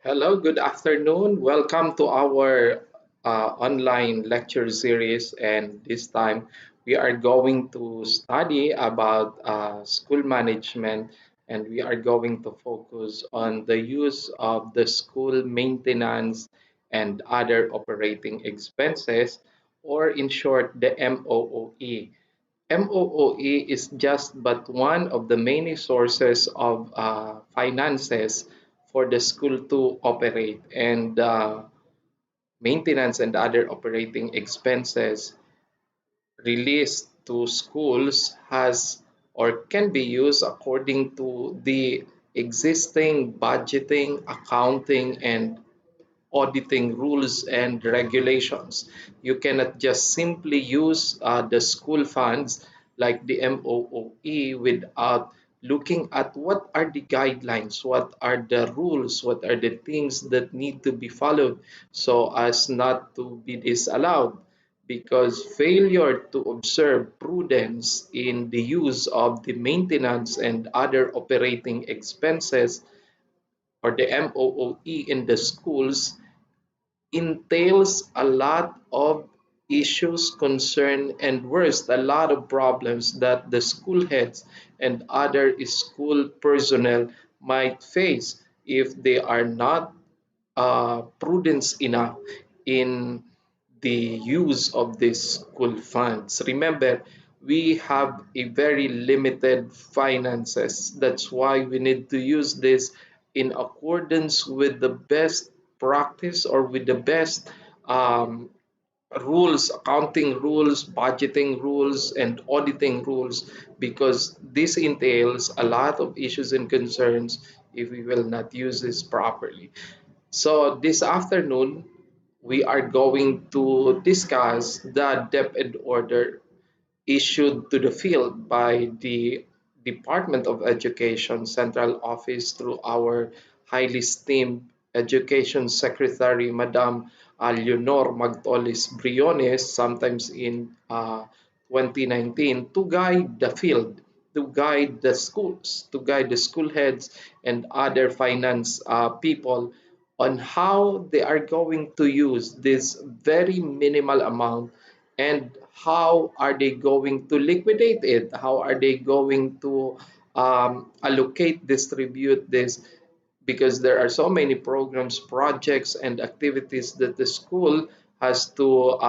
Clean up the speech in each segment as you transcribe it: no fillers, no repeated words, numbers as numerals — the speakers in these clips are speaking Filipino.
Hello, good afternoon. Welcome to our online lecture series. And this time we are going to study about school management, and we are going to focus on the use of the school maintenance and other operating expenses, or in short, the MOOE. MOOE is just but one of the many sources of finances for the school to operate, and maintenance and other operating expenses released to schools has or can be used according to the existing budgeting, accounting, and auditing rules and regulations. You cannot just simply use the school funds like the MOOE without looking at what are the guidelines, what are the rules, what are the things that need to be followed so as not to be disallowed. Because failure to observe prudence in the use of the maintenance and other operating expenses or the MOOE in the schools entails a lot of issues, concern, and worse, a lot of problems that the school heads and other school personnel might face if they are not prudence enough in the use of these school funds. Remember, we have a very limited finances. That's why we need to use this in accordance with the best practice or with the best um, rules, accounting rules, budgeting rules, and auditing rules, because this entails a lot of issues and concerns if we will not use this properly. So this afternoon, we are going to discuss the DepEd order issued to the field by the Department of Education Central Office through our highly esteemed Education Secretary, Madam Leonor Magtolis Briones, sometimes in 2019, to guide the field, to guide the schools, to guide the school heads and other finance people on how they are going to use this very minimal amount, and how are they going to liquidate it, how are they going to allocate, distribute this, because there are so many programs, projects, and activities that the school has to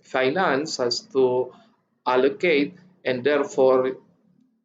finance, has to allocate, and therefore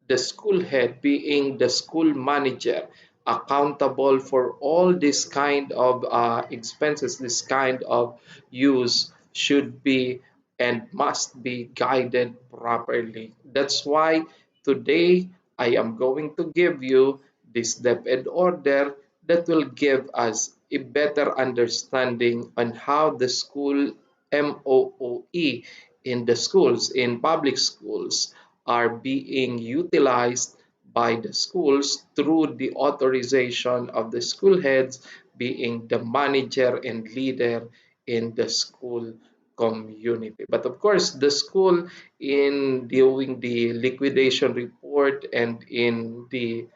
the school head, being the school manager, accountable for all this kind of expenses, this kind of use, should be and must be guided properly. That's why today I am going to give you this DepEd order that will give us a better understanding on how the school MOOE in the schools, in public schools, are being utilized by the schools through the authorization of the school heads, being the manager and leader in the school community. But of course, the school, in doing the liquidation report and in the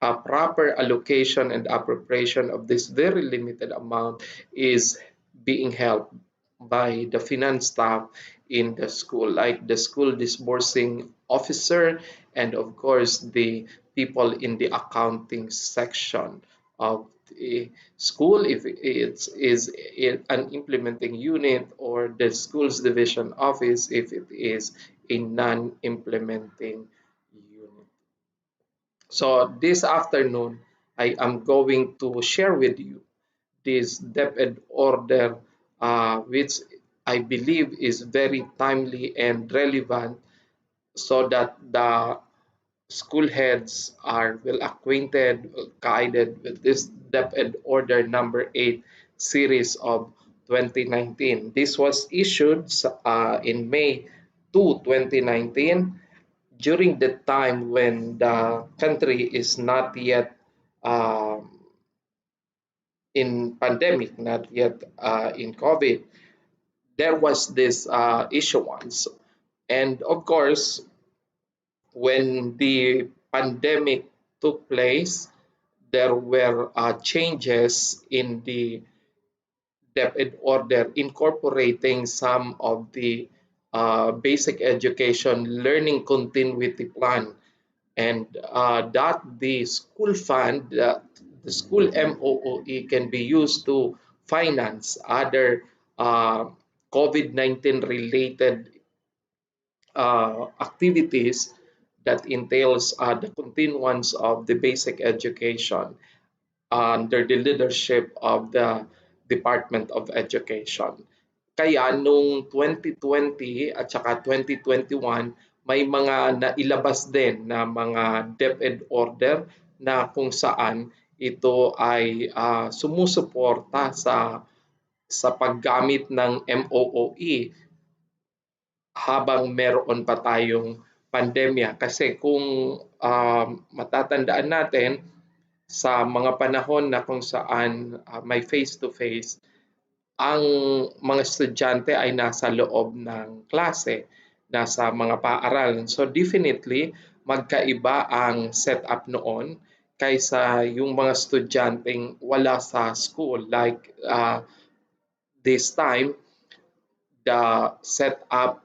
proper allocation and appropriation of this very limited amount, is being helped by the finance staff in the school, like the school disbursing officer, and of course the people in the accounting section of the school, if it is an implementing unit, or the schools division office if it is a non-implementing unit. So this afternoon, I am going to share with you this DepEd order, which I believe is very timely and relevant, so that the school heads are well acquainted, well guided with this DepEd order number 8 series of 2019. This was issued in May 2, 2019, during the time when the country is not yet um, in pandemic, not yet in COVID. There was this issue once. And of course, when the pandemic took place, there were changes in the DepEd order incorporating some of the basic education learning continuity plan, and that the school fund, the school MOOE can be used to finance other uh, COVID-19 related activities that entails the continuance of the basic education under the leadership of the Department of Education. Kaya nung 2020 at saka 2021, may mga nailabas din na mga DepEd order na kung saan ito ay sumusuporta sa paggamit ng MOOE habang meron pa tayong pandemya. Kasi kung matatandaan natin, sa mga panahon na kung saan may face-to-face, ang mga estudyante ay nasa loob ng klase, nasa mga paaralan. So definitely, magkaiba ang setup noon kaysa yung mga estudyanteng wala sa school. Like this time, the setup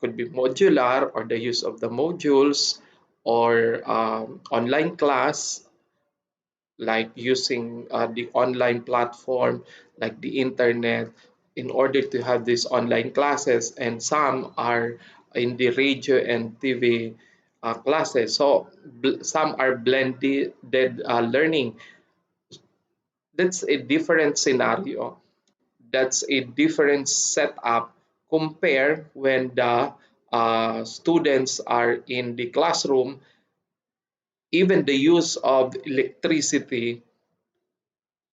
could be modular, or the use of the modules, or online class, like using the online platform like the internet in order to have these online classes, and some are in the radio and TV classes. So some are blended learning. That's a different scenario. That's a different setup compare when the students are in the classroom. Even the use of electricity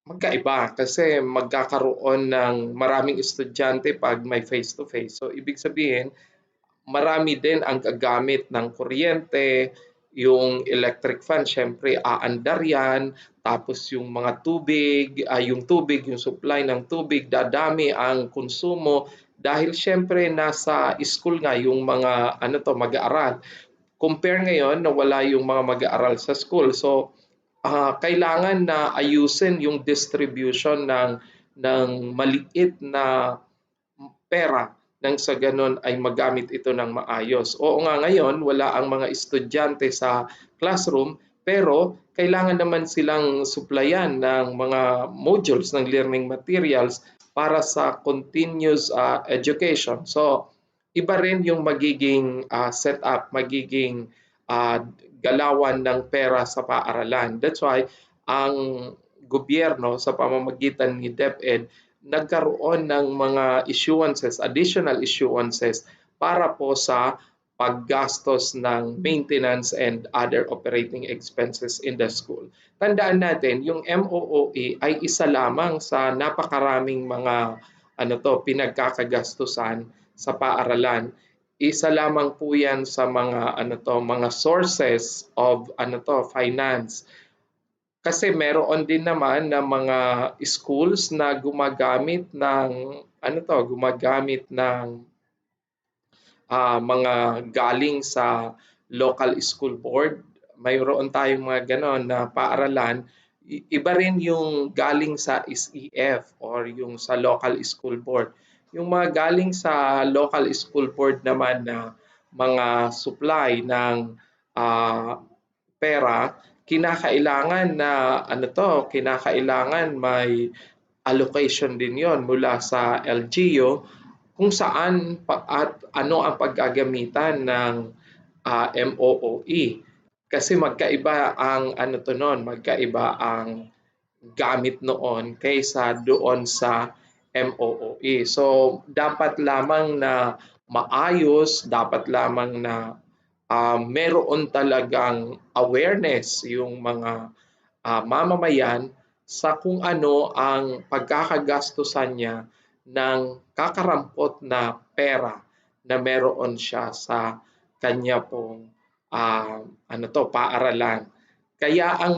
magkaiba kasi magkakaroon ng maraming estudyante 'pag may face-to-face. So ibig sabihin, marami din ang gagamit ng kuryente, yung electric fan siyempre aandar 'yan, tapos yung mga tubig, yung supply ng tubig dadami ang konsumo dahil siyempre nasa school nga yung mga mag-aaral. Compare ngayon na wala yung mga mag-aaral sa school. So kailangan na ayusin yung distribution ng maliit na pera nang sa gano'n ay magamit ito ng maayos. Oo nga ngayon wala ang mga estudyante sa classroom, pero kailangan naman silang supplyan ng mga modules ng learning materials para sa continuous education. So iba rin yung magiging setup, magiging ah, galawan ng pera sa paaralan. That's why ang gobyerno sa pamamagitan ni DepEd nagkaroon ng mga issuances, additional issuances para po sa paggastos ng maintenance and other operating expenses in the school. Tandaan natin, yung MOOE ay isa lamang sa napakaraming mga pinagkakagastusan sa paaralan. Isa lamang po 'yan sa mga sources of finance. Kasi meron din naman na mga schools na gumagamit ng mga galing sa local school board. Mayroon tayong mga gano'n na paaralan. Iba rin yung galing sa SEF or yung sa local school board. Yung mga galing sa local school board naman na mga supply ng ah, pera, kinakailangan may allocation din yon mula sa LGU kung saan at ano ang paggagamitan ng MOOE. Kasi magkaiba ang magkaiba ang gamit noon kaysa doon sa MOOE. So dapat lamang na maayos, dapat lamang na meron talagang awareness yung mga mamamayan sa kung ano ang pagkakagastusan niya ng kakarampot na pera na meron siya sa kanya pong paaralan. Kaya ang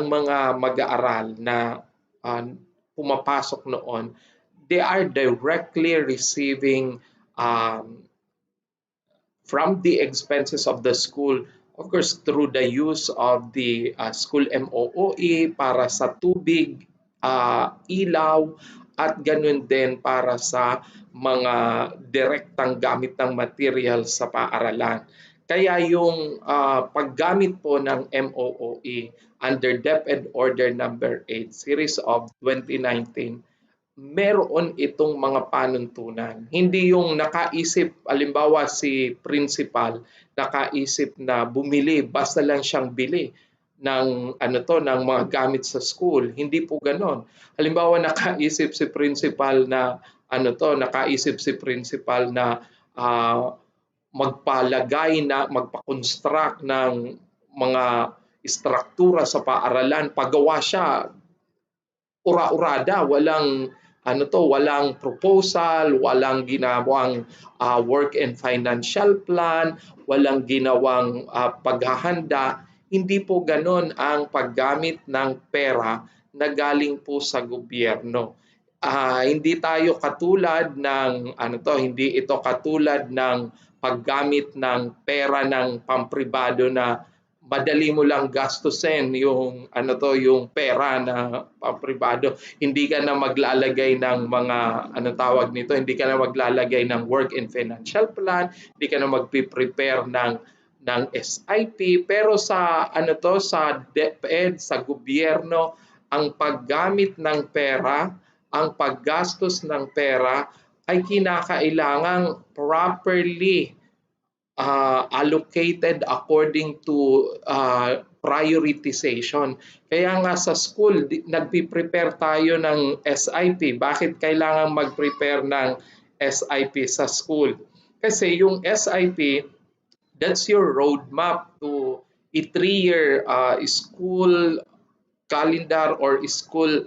mga mag-aaral na pumapasok noon, they are directly receiving from the expenses of the school of course, through the use of the school MOOE para sa tubig, ilaw, at ganun din para sa mga direktang gamit ng material sa paaralan. Kaya yung paggamit po ng MOOE under DepEd Order Number 8, Series of 2019, meron itong mga panuntunan. Hindi yung nakaisip, halimbawa si principal, nakaisip na bumili, basta lang siyang bili ng ng mga gamit sa school. Hindi po ganon. Halimbawa nakaisip si principal na uh, magpalagay na magpa-construct ng mga istruktura sa paaralan, pagawa siya ura-urada, walang proposal, walang ginawang work and financial plan, walang ginawang paghahanda. Hindi po ganon ang paggamit ng pera na galing po sa gobyerno. Hindi tayo katulad ng hindi ito katulad ng paggamit ng pera ng pampribado na madali mo lang gastusin yung pera na pampribado. Hindi ka na maglalagay ng mga hindi ka na maglalagay ng work and financial plan, hindi ka na magpi-prepare ng SIP, pero sa DepEd, sa gobyerno, ang paggamit ng pera, ang paggastos ng pera ay kinakailangang properly allocated according to prioritization. Kaya nga sa school, nagpi-prepare tayo ng SIP. Bakit kailangan mag-prepare ng SIP sa school? Kasi yung SIP, that's your roadmap to a 3-year school calendar or school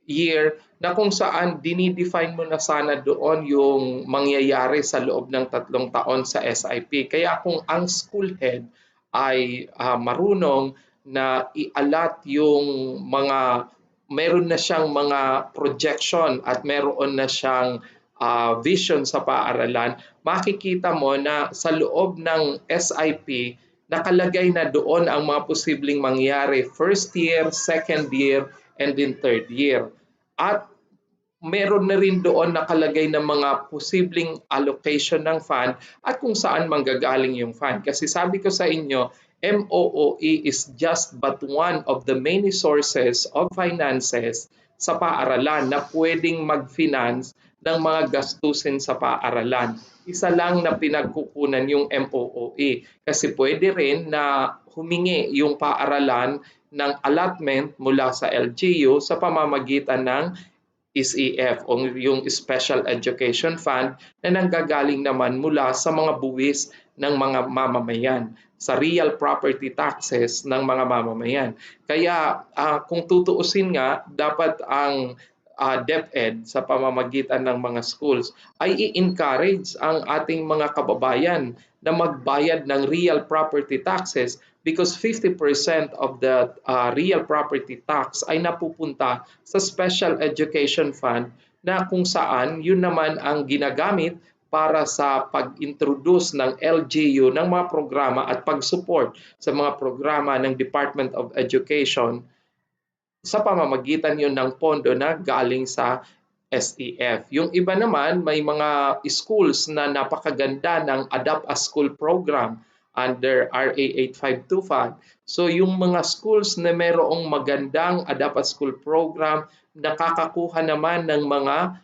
year na kung saan dinidefine mo na sana doon yung mangyayari sa loob ng 3 taon sa SIP. Kaya kung ang school head ay marunong na i-allot yung meron na siyang mga projection at meron na siyang vision sa paaralan, makikita mo na sa loob ng SIP, nakalagay na doon ang mga posibleng mangyari first year, second year, and then third year. At meron na rin doon nakalagay ng mga posibleng allocation ng fund at kung saan manggagaling yung fund. Kasi sabi ko sa inyo, MOOE is just but one of the many sources of finances sa paaralan na pwedeng mag-finance ng mga gastusin sa paaralan. Isa lang na pinagkukunan yung MOOE kasi pwede rin na humingi yung paaralan ng allotment mula sa LGU sa pamamagitan ng SEF o yung Special Education Fund na nanggagaling naman mula sa mga buwis ng mga mamamayan, sa real property taxes ng mga mamamayan. Kaya kung tutuusin nga, dapat ang DepEd sa pamamagitan ng mga schools ay i-encourage ang ating mga kababayan na magbayad ng real property taxes because 50% of the real property tax ay napupunta sa Special Education Fund na kung saan yun naman ang ginagamit para sa pag-introduce ng LGU ng mga programa at pag-support sa mga programa ng Department of Education sa pamamagitan yun ng pondo na galing sa SEF. Yung iba naman, may mga schools na napakaganda ng Adapt a School program under RA 8525. So yung mga schools na mayroong magandang Adapt a School program, nakakakuha naman ng mga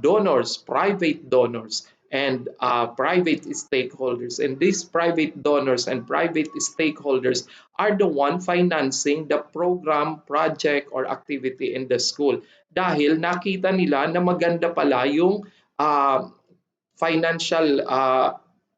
donors, private donors, and private stakeholders. And these private donors and private stakeholders are the one financing the program, project, or activity in the school. Dahil nakita nila na maganda pala yung financial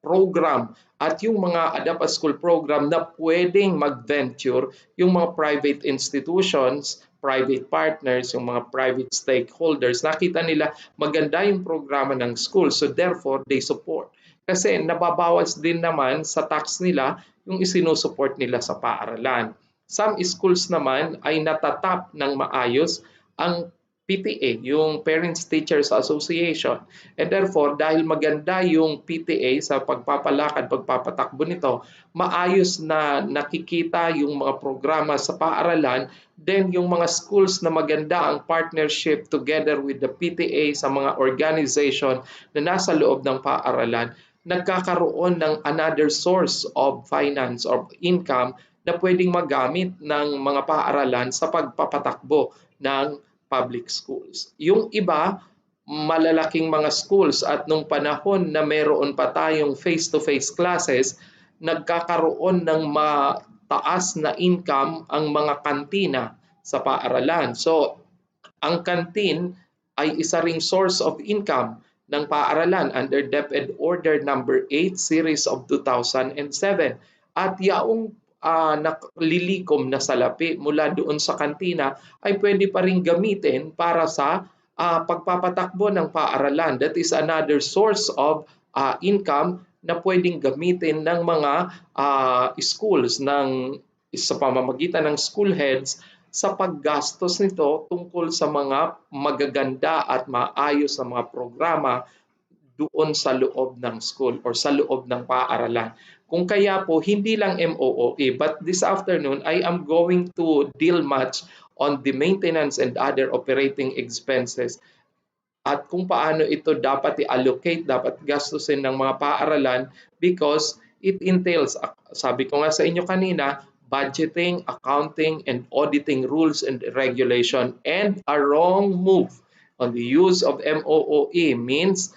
program at yung mga Adapt a School program na pwedeng mag-venture yung mga private institutions, private partners, yung mga private stakeholders. Nakita nila maganda yung programa ng school, so therefore they support. Kasi nababawas din naman sa tax nila yung isinusupport nila sa paaralan. Some schools naman ay natatap ng maayos ang PTA, yung Parents Teachers Association. And therefore, dahil maganda yung PTA sa pagpapalakad, pagpapatakbo nito, maayos na nakikita yung mga programa sa paaralan, then yung mga schools na maganda ang partnership together with the PTA sa mga organization na nasa loob ng paaralan, nagkakaroon ng another source of finance or income na pwedeng magamit ng mga paaralan sa pagpapatakbo ng public schools. Yung iba, malalaking mga schools at nung panahon na meron pa tayong face-to-face classes, nagkakaroon ng mataas na income ang mga kantina sa paaralan. So, ang canteen ay isa ring source of income ng paaralan under DepEd Order number 8 series of 2007. At yaong naklilikom na salapi mula doon sa kantina ay pwede pa rin gamitin para sa pagpapatakbo ng paaralan. That is another source of income na pwedeng gamitin ng mga schools sa pamamagitan ng school heads sa paggastos nito tungkol sa mga magaganda at maayos na mga programa doon sa loob ng school or sa loob ng paaralan. Kung kaya po, hindi lang MOOE, but this afternoon, I am going to deal much on the maintenance and other operating expenses at kung paano ito dapat i-allocate, dapat gastusin ng mga paaralan because it entails, sabi ko nga sa inyo kanina, budgeting, accounting, and auditing rules and regulation. And a wrong move on the use of MOOE means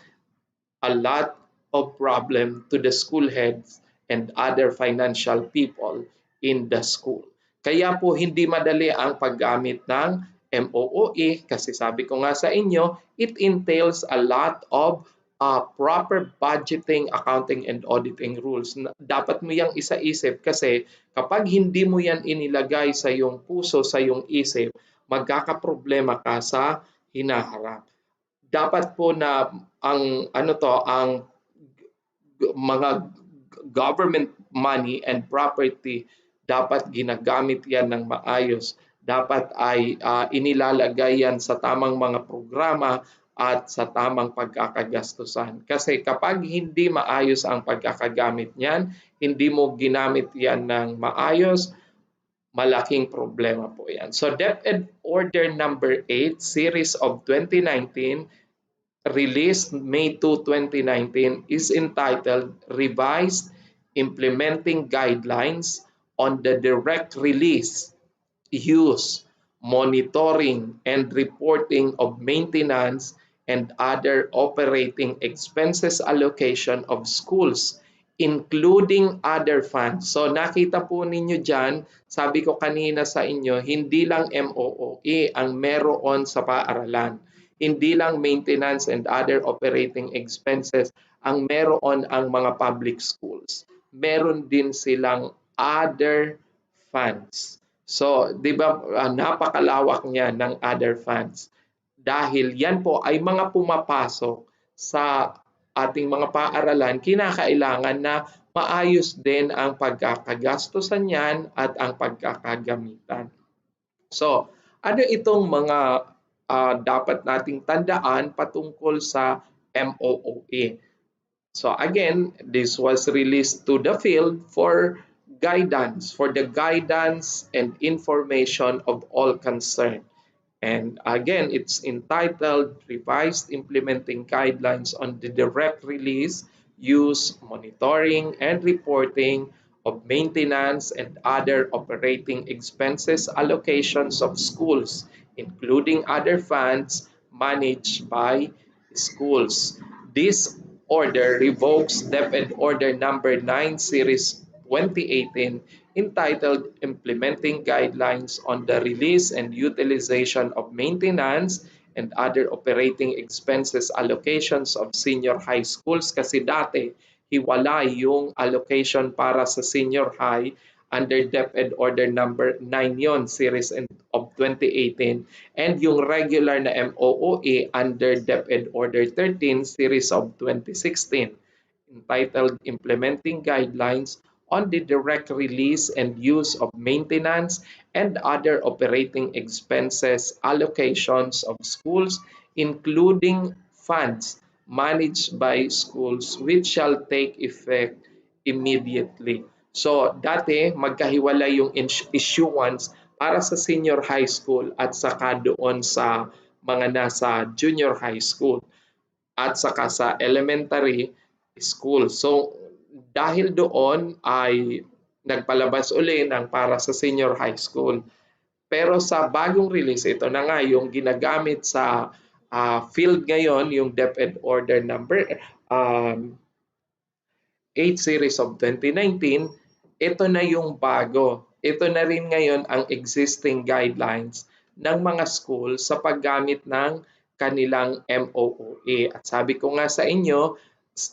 a lot of problem to the school heads and other financial people in the school. Kaya po hindi madali ang paggamit ng MOOE kasi sabi ko nga sa inyo, it entails a lot of proper budgeting, accounting, and auditing rules. Dapat mo yang isa-isip kasi kapag hindi mo yan inilagay sa iyong puso, sa iyong isip, magkakaproblema ka sa hinaharap. Dapat po na ang mga government money and property dapat ginagamit yan ng maayos. Dapat ay inilalagay yan sa tamang mga programa at sa tamang pagkakagastusan. Kasi kapag hindi maayos ang pagkakagamit niyan, hindi mo ginamit yan ng maayos, malaking problema po yan. So DepEd Order number 8, series of 2019, released May 2, 2019, is entitled Revised Implementing Guidelines on the Direct Release, Use, Monitoring, and Reporting of Maintenance and Other Operating Expenses Allocation of Schools, including other funds. So nakita po ninyo dyan, sabi ko kanina sa inyo, hindi lang MOOE ang meron sa paaralan. Hindi lang maintenance and other operating expenses ang meron ang mga public schools. Meron din silang other funds. So, di ba, napakalawak niya ng other funds. Dahil yan po ay mga pumapasok sa ating mga paaralan, kinakailangan na maayos din ang pagkakagastusan niyan at ang pagkakagamitan. So, ano itong mga dapat nating tandaan patungkol sa MOOE? So again, this was released to the field for the guidance and information of all concerned. And again, it's entitled Revised Implementing Guidelines on the Direct Release, Use, Monitoring, and Reporting of Maintenance and Other Operating Expenses Allocations of Schools, including other funds managed by schools. This order revokes DepEd Order number 9 Series 2018 entitled Implementing Guidelines on the Release and Utilization of Maintenance and Other Operating Expenses Allocations of Senior High Schools kasi dati hiwalay yung allocation para sa senior high under DepEd Order number 9 yon series of 2018 and yung regular na MOOE under DepEd Order 13 series of 2016 entitled Implementing Guidelines on the direct release and use of maintenance and other operating expenses allocations of schools, including funds managed by schools, which shall take effect immediately. So, dati magkahiwalay yung issuance para sa senior high school at saka doon sa mga nasa junior high school at saka sa elementary school. So, dahil doon ay nagpalabas uli ng para sa senior high school. Pero sa bagong release, ito na nga yung ginagamit sa field ngayon, yung DepEd Order number 8 series of 2019, ito na yung bago. Ito na rin ngayon ang existing guidelines ng mga school sa paggamit ng kanilang MOOE. At sabi ko nga sa inyo,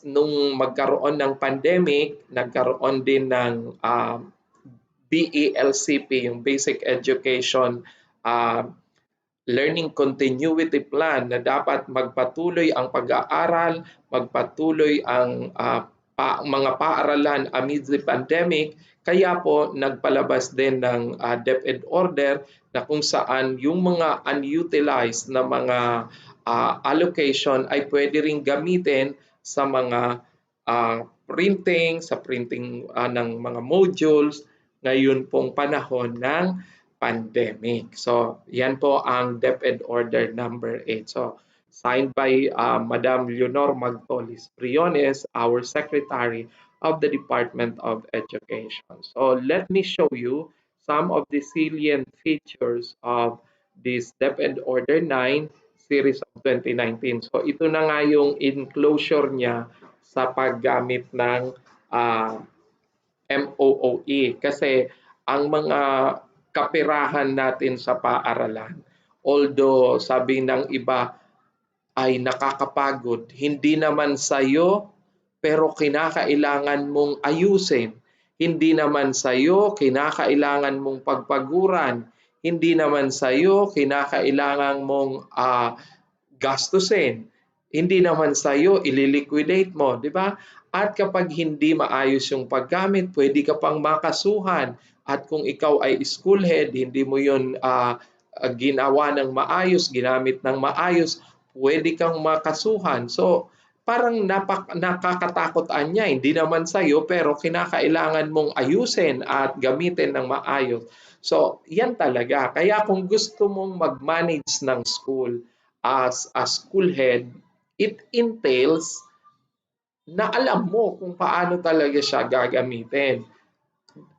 nung magkaroon ng pandemic, nagkaroon din ng BELCP, yung Basic Education Learning Continuity Plan na dapat magpatuloy ang pag-aaral, magpatuloy ang mga paaralan amid the pandemic. Kaya po nagpalabas din ng DepEd order na kung saan yung mga unutilized na mga allocation ay pwede ring gamitin sa mga sa printing ng mga modules ngayon pong panahon ng pandemic. So, yan po ang DepEd Order number 8. So, signed by Madam Leonor Magtolis Briones, our Secretary of the Department of Education. So, let me show you some of the salient features of this DepEd Order 9 series of 2019. So, ito na nga yung enclosure niya sa paggamit ng MOOE kasi ang mga kapirahan natin sa paaralan, although sabi ng iba ay nakakapagod, hindi naman sa'yo pero kinakailangan mong ayusin. Hindi naman sa'yo kinakailangan mong pagpaguran. Hindi naman sa'yo kinakailangan mong gastusin. Hindi naman sa'yo ililiquidate mo, di ba? At kapag hindi maayos yung paggamit, pwede ka pang makasuhan. At kung ikaw ay school head, hindi mo yun ginawa ng maayos, ginamit ng maayos, pwede kang makasuhan. So, parang nakakatakot niya. Hindi naman sa'yo, pero kinakailangan mong ayusin at gamitin ng maayos. So, yan talaga. Kaya kung gusto mong mag-manage ng school as a school head, it entails na alam mo kung paano talaga siya gagamitin.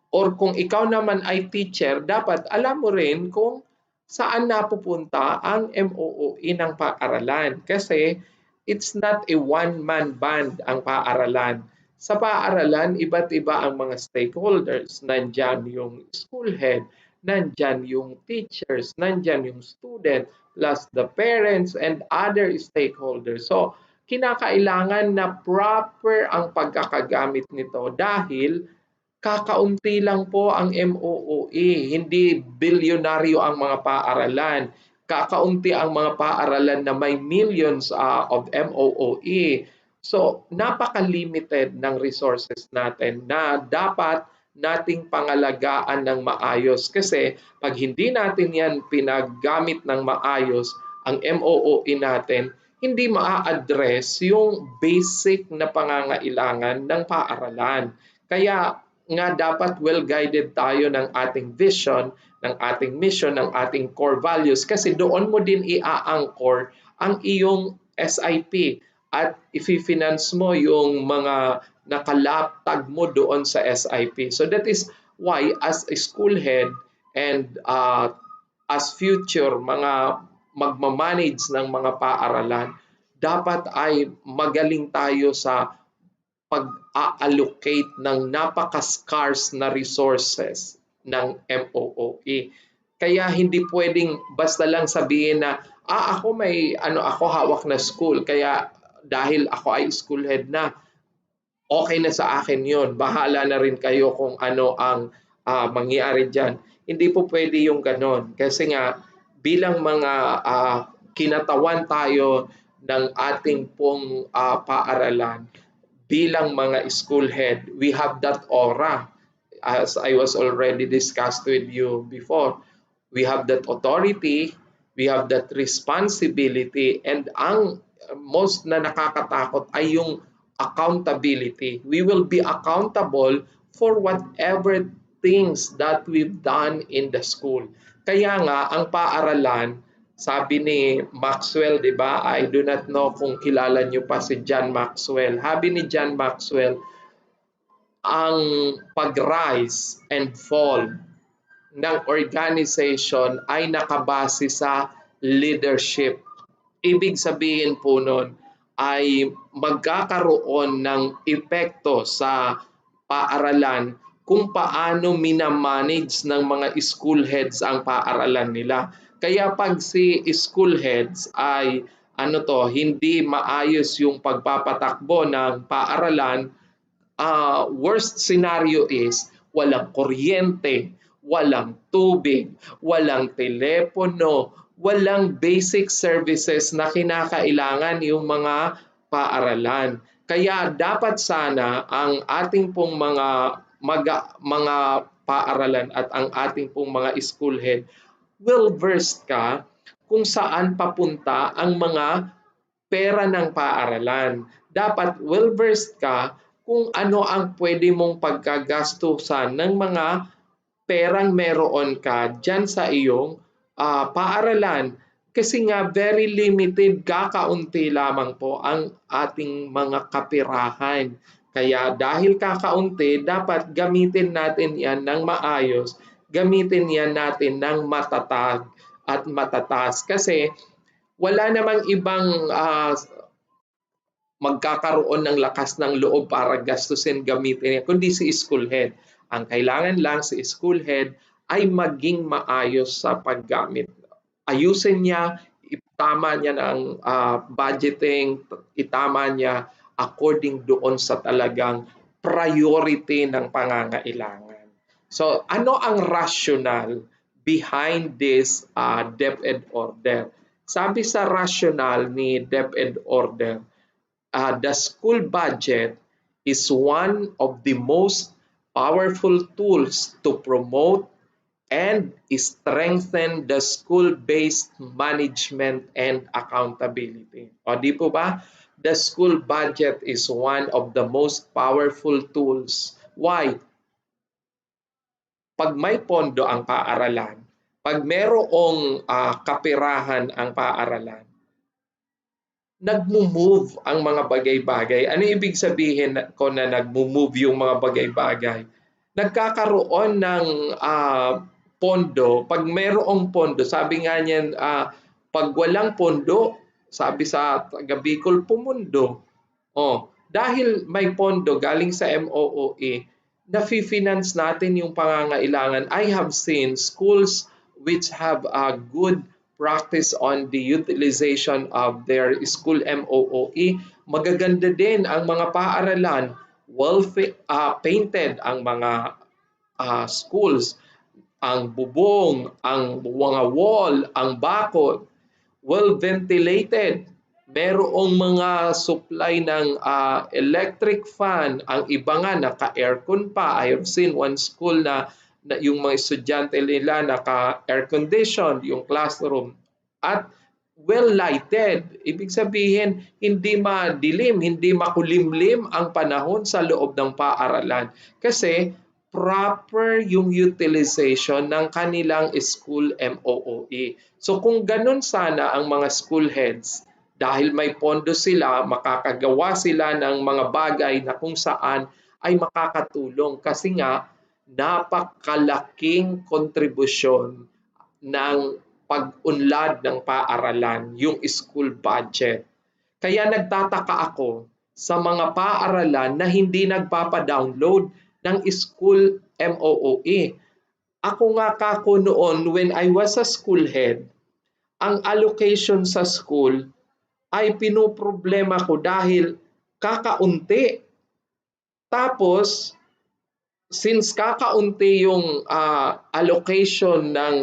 Or kung ikaw naman ay teacher, dapat alam mo rin kung saan napupunta ang MOOE ng paaralan. Kasi it's not a one-man band ang paaralan. Sa paaralan, iba't iba ang mga stakeholders. Nandyan yung school head, nandyan yung teachers, nandyan yung student, plus the parents and other stakeholders. So, kinakailangan na proper ang pagkakagamit nito dahil kakaunti lang po ang MOOE, hindi bilyonaryo ang mga paaralan. Kakaunti ang mga paaralan na may millions of MOOE. So, napaka-limited ng resources natin na dapat nating pangalagaan ng maayos kasi pag hindi natin yan pinaggamit ng maayos, ang MOOE natin, hindi maa-address yung basic na pangangailangan ng paaralan. Kaya nga dapat well-guided tayo ng ating vision, ng ating mission, ng ating core values kasi doon mo din i-anchor ang iyong SIP at i-finance mo yung mga nakalaptag mo doon sa SIP. So that is why as a school head and as future mga magmamanage ng mga paaralan, dapat ay magaling tayo sa pag-allocate ng napaka-scarce na resources ng MOOE. Kaya hindi pwedeng basta lang sabihin na ako ako hawak na school kaya dahil ako ay school head na okay na sa akin 'yon. Bahala na rin kayo kung ano ang mangyari diyan. Hindi po pwede yung ganon kasi nga bilang mga kinatawan tayo ng ating pong paaralan, bilang mga school head, we have that aura. As I was already discussed with you before, we have that authority, we have that responsibility, and ang most na nakakatakot ay yung accountability. We will be accountable for whatever things that we've done in the school. Kaya nga, ang paaralan, sabi ni Maxwell, di ba? I do not know kung kilala niyo pa si John Maxwell. Sabi ni John Maxwell, ang pag-rise and fall ng organization ay nakabase sa leadership. Ibig sabihin po nun ay magkakaroon ng epekto sa paaralan kung paano minamanage ng mga school heads ang paaralan nila. Kaya pag si school heads ay hindi maayos yung pagpapatakbo ng paaralan, worst scenario is walang kuryente, walang tubig, walang telepono, walang basic services na kinakailangan yung mga paaralan. Kaya dapat sana ang ating pong mga paaralan at ang ating pong mga school head well versed ka kung saan papunta ang mga pera ng paaralan. Dapat well versed ka kung ano ang pwede mong pagkagastusan ng mga perang meron ka dyan sa iyong paaralan. Kasi nga very limited, kakaunti lamang po ang ating mga kapirahan. Kaya dahil kakaunti, dapat gamitin natin yan ng maayos, gamitin yan natin ng matatag at matatas. Kasi wala namang ibang magkakaroon ng lakas ng loob para gastusin, gamitin niya, kundi si school head. Ang kailangan lang si school head ay maging maayos sa paggamit. Ayusin niya, itama niya ng budgeting, itama niya according doon sa talagang priority ng pangangailangan. So, ano ang rational behind this DepEd order? Sabi sa rational ni DepEd order, the school budget is one of the most powerful tools to promote and strengthen the school-based management and accountability. O di po ba? The school budget is one of the most powerful tools. Why? Pag may pondo ang paaralan, pag merong kapirahan ang paaralan, nagmo-move ang mga bagay-bagay. Ano ibig sabihin ko na nagmo-move yung mga bagay-bagay? Nagkakaroon ng pondo. Pag mayroong pondo, sabi nga niyan, pag walang pondo, sabi sa taga Bicol, pumundo. Dahil may pondo galing sa MOOE, nafi-finance natin yung pangangailangan. I have seen schools which have a good practice on the utilization of their school MOOE. Magaganda din ang mga paaralan, well painted ang mga schools, ang bubong, ang mga wall, ang bakod, well ventilated. Merong mga supply ng electric fan, ang iba nga naka-aircon pa. I have seen one school na yung mga estudyante nila naka-air conditioned yung classroom at well lighted. Ibig sabihin, hindi madilim, hindi makulimlim ang panahon sa loob ng paaralan kasi proper yung utilization ng kanilang school MOOE. So kung ganun sana ang mga school heads, dahil may pondo sila, makakagawa sila ng mga bagay na kung saan ay makakatulong kasi nga napakalaking kontribusyon ng pag-unlad ng paaralan, yung school budget. Kaya nagtataka ako sa mga paaralan na hindi nagpapa-download ng school MOOE. Ako nga kako noon when I was a school head, ang allocation sa school ay pinoproblema ko dahil kakaunti. Tapos, since kakaunti yung allocation ng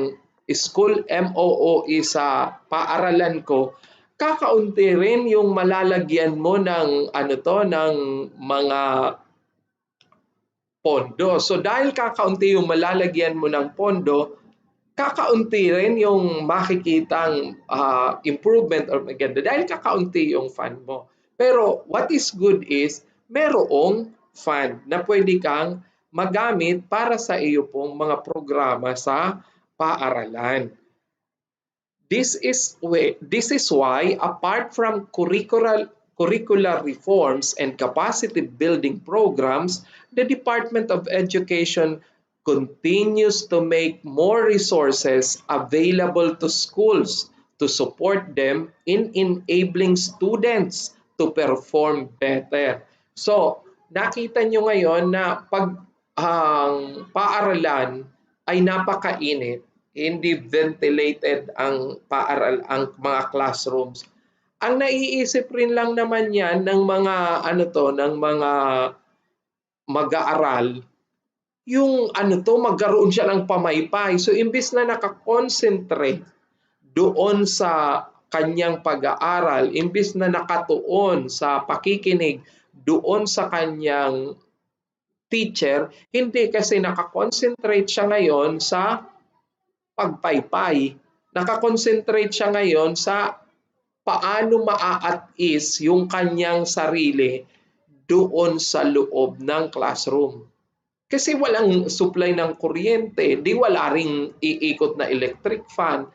school MOOE sa paaralan ko, kakaunti rin yung malalagyan mo ng ng mga pondo. So dahil kakaunti yung malalagyan mo ng pondo, kakaunti rin yung makikitang improvement or maganda dahil kakaunti yung fund mo. Pero what is good is merong fund na pwede kang magamit para sa iyo pong mga programa sa paaralan. This is why, apart from curricular reforms and capacity building programs, the Department of Education continues to make more resources available to schools to support them in enabling students to perform better. So, nakita nyo ngayon na pag ang paaralan ay napakainit, hindi ventilated ang mga classrooms. Ang naiisip rin lang naman yan ng mga ng mga mag-aaral, yung magkaroon siya ng pamaypay. So imbis na nakakonsentrate doon sa kanyang pag-aaral, imbis na nakatuon sa pakikinig doon sa kanyang teacher, hindi kasi nakakonsentrate siya ngayon sa pagpaypay. Nakakonsentrate siya ngayon sa paano maa-at-ease yung kanyang sarili doon sa loob ng classroom. Kasi walang supply ng kuryente, di wala ring iikot na electric fan.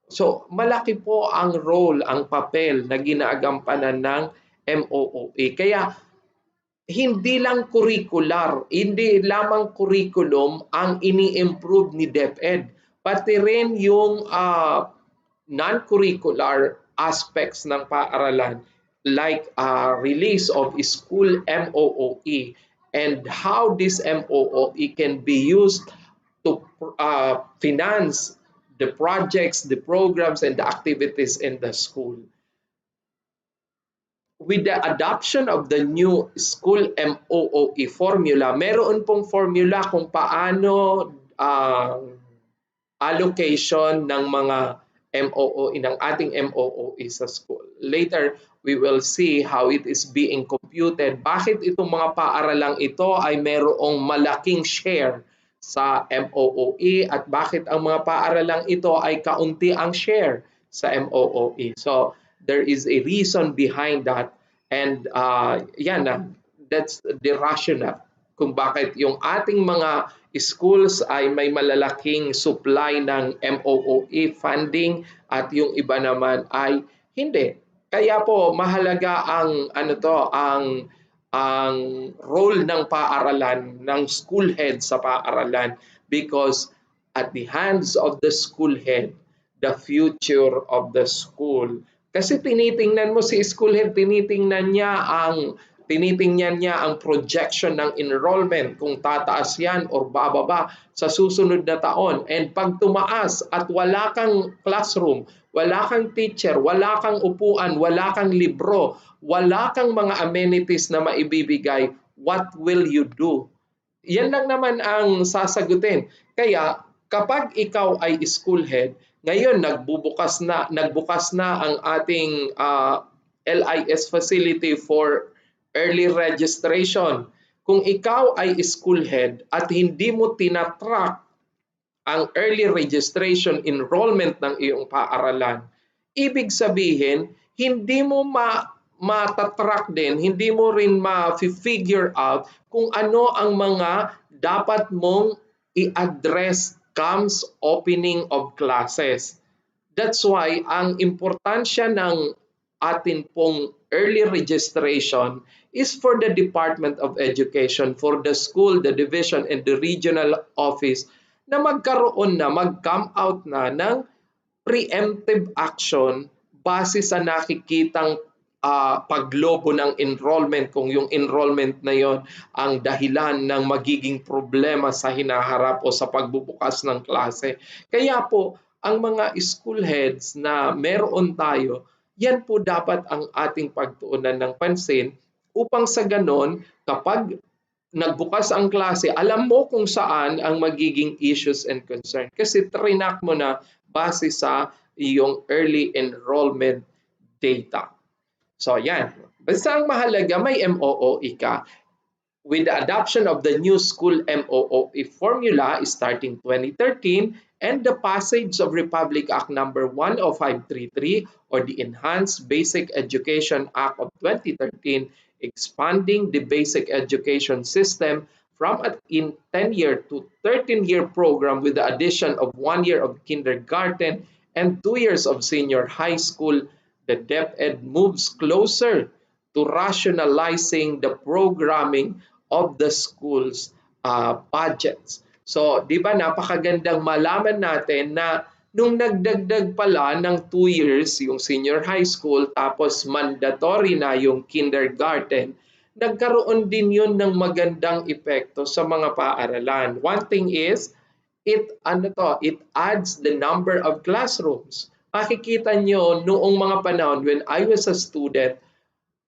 So malaki po ang role, ang papel na ginagampanan ng MOOE. Kaya hindi lang curricular, hindi lamang curriculum ang ini-improve ni DepEd, pati rin yung non-curricular aspects ng paaralan like release of school MOOE and how this MOOE can be used to finance the projects, the programs, and the activities in the school. With the adoption of the new school MOOE formula, meron pong formula kung paano allocation ng mga MOOE, ng ating MOOE sa school. Later, we will see how it is being computed. Bakit itong mga paaralang ito ay merong malaking share sa MOOE at bakit ang mga paaralang ito ay kaunti ang share sa MOOE. So, there is a reason behind that, and that's the rationale kung bakit yung ating mga schools ay may malalaking supply ng MOOE funding at yung iba naman ay hindi. Kaya po mahalaga ang ang role ng paaralan, ng school head sa paaralan, because at the hands of the school head, the future of the school. Kasi tinitingnan mo si school head, tinitingnan niya ang projection ng enrollment, kung tataas yan or bababa sa susunod na taon. And pag tumaas at wala kang classroom, wala kang teacher, wala kang upuan, wala kang libro, wala kang mga amenities na maibibigay, what will you do? Yan lang naman ang sasagutin. Kaya kapag ikaw ay school head, ngayon nagbukas na ang ating LIS facility for early registration. Kung ikaw ay school head at hindi mo tinatrack ang early registration enrollment ng iyong paaralan, ibig sabihin, hindi mo matatrack din, hindi mo rin ma-figure out kung ano ang mga dapat mong i-address comes opening of classes. That's why ang importansya ng atin pong early registration is for the Department of Education, for the school, the division, and the regional office na mag-come out na ng preemptive action base sa nakikitang paglobo ng enrollment, kung yung enrollment na yon ang dahilan ng magiging problema sa hinaharap o sa pagbubukas ng klase. Kaya po, ang mga school heads na meron tayo, yan po dapat ang ating pagtuunan ng pansin upang sa ganon, kapag nagbukas ang klase, alam mo kung saan ang magiging issues and concern. Kasi trinak mo na base sa iyong early enrollment data. So yan, basta ang mahalaga may MOOE ka. With the adoption of the new school MOOE formula starting 2013 and the passage of Republic Act number 10533 or the Enhanced Basic Education Act of 2013, expanding the basic education system from a 10-year to 13-year program with the addition of 1 year of kindergarten and 2 years of senior high school, the DepEd moves closer to rationalizing the programming of the school's budgets. So, di ba napakagandang malaman natin na nung nagdagdag pala ng 2 years yung senior high school tapos mandatory na yung kindergarten, nagkaroon din yun ng magandang epekto sa mga paaralan. One thing is, it adds the number of classrooms. Makikita nyo noong mga panahon when I was a student,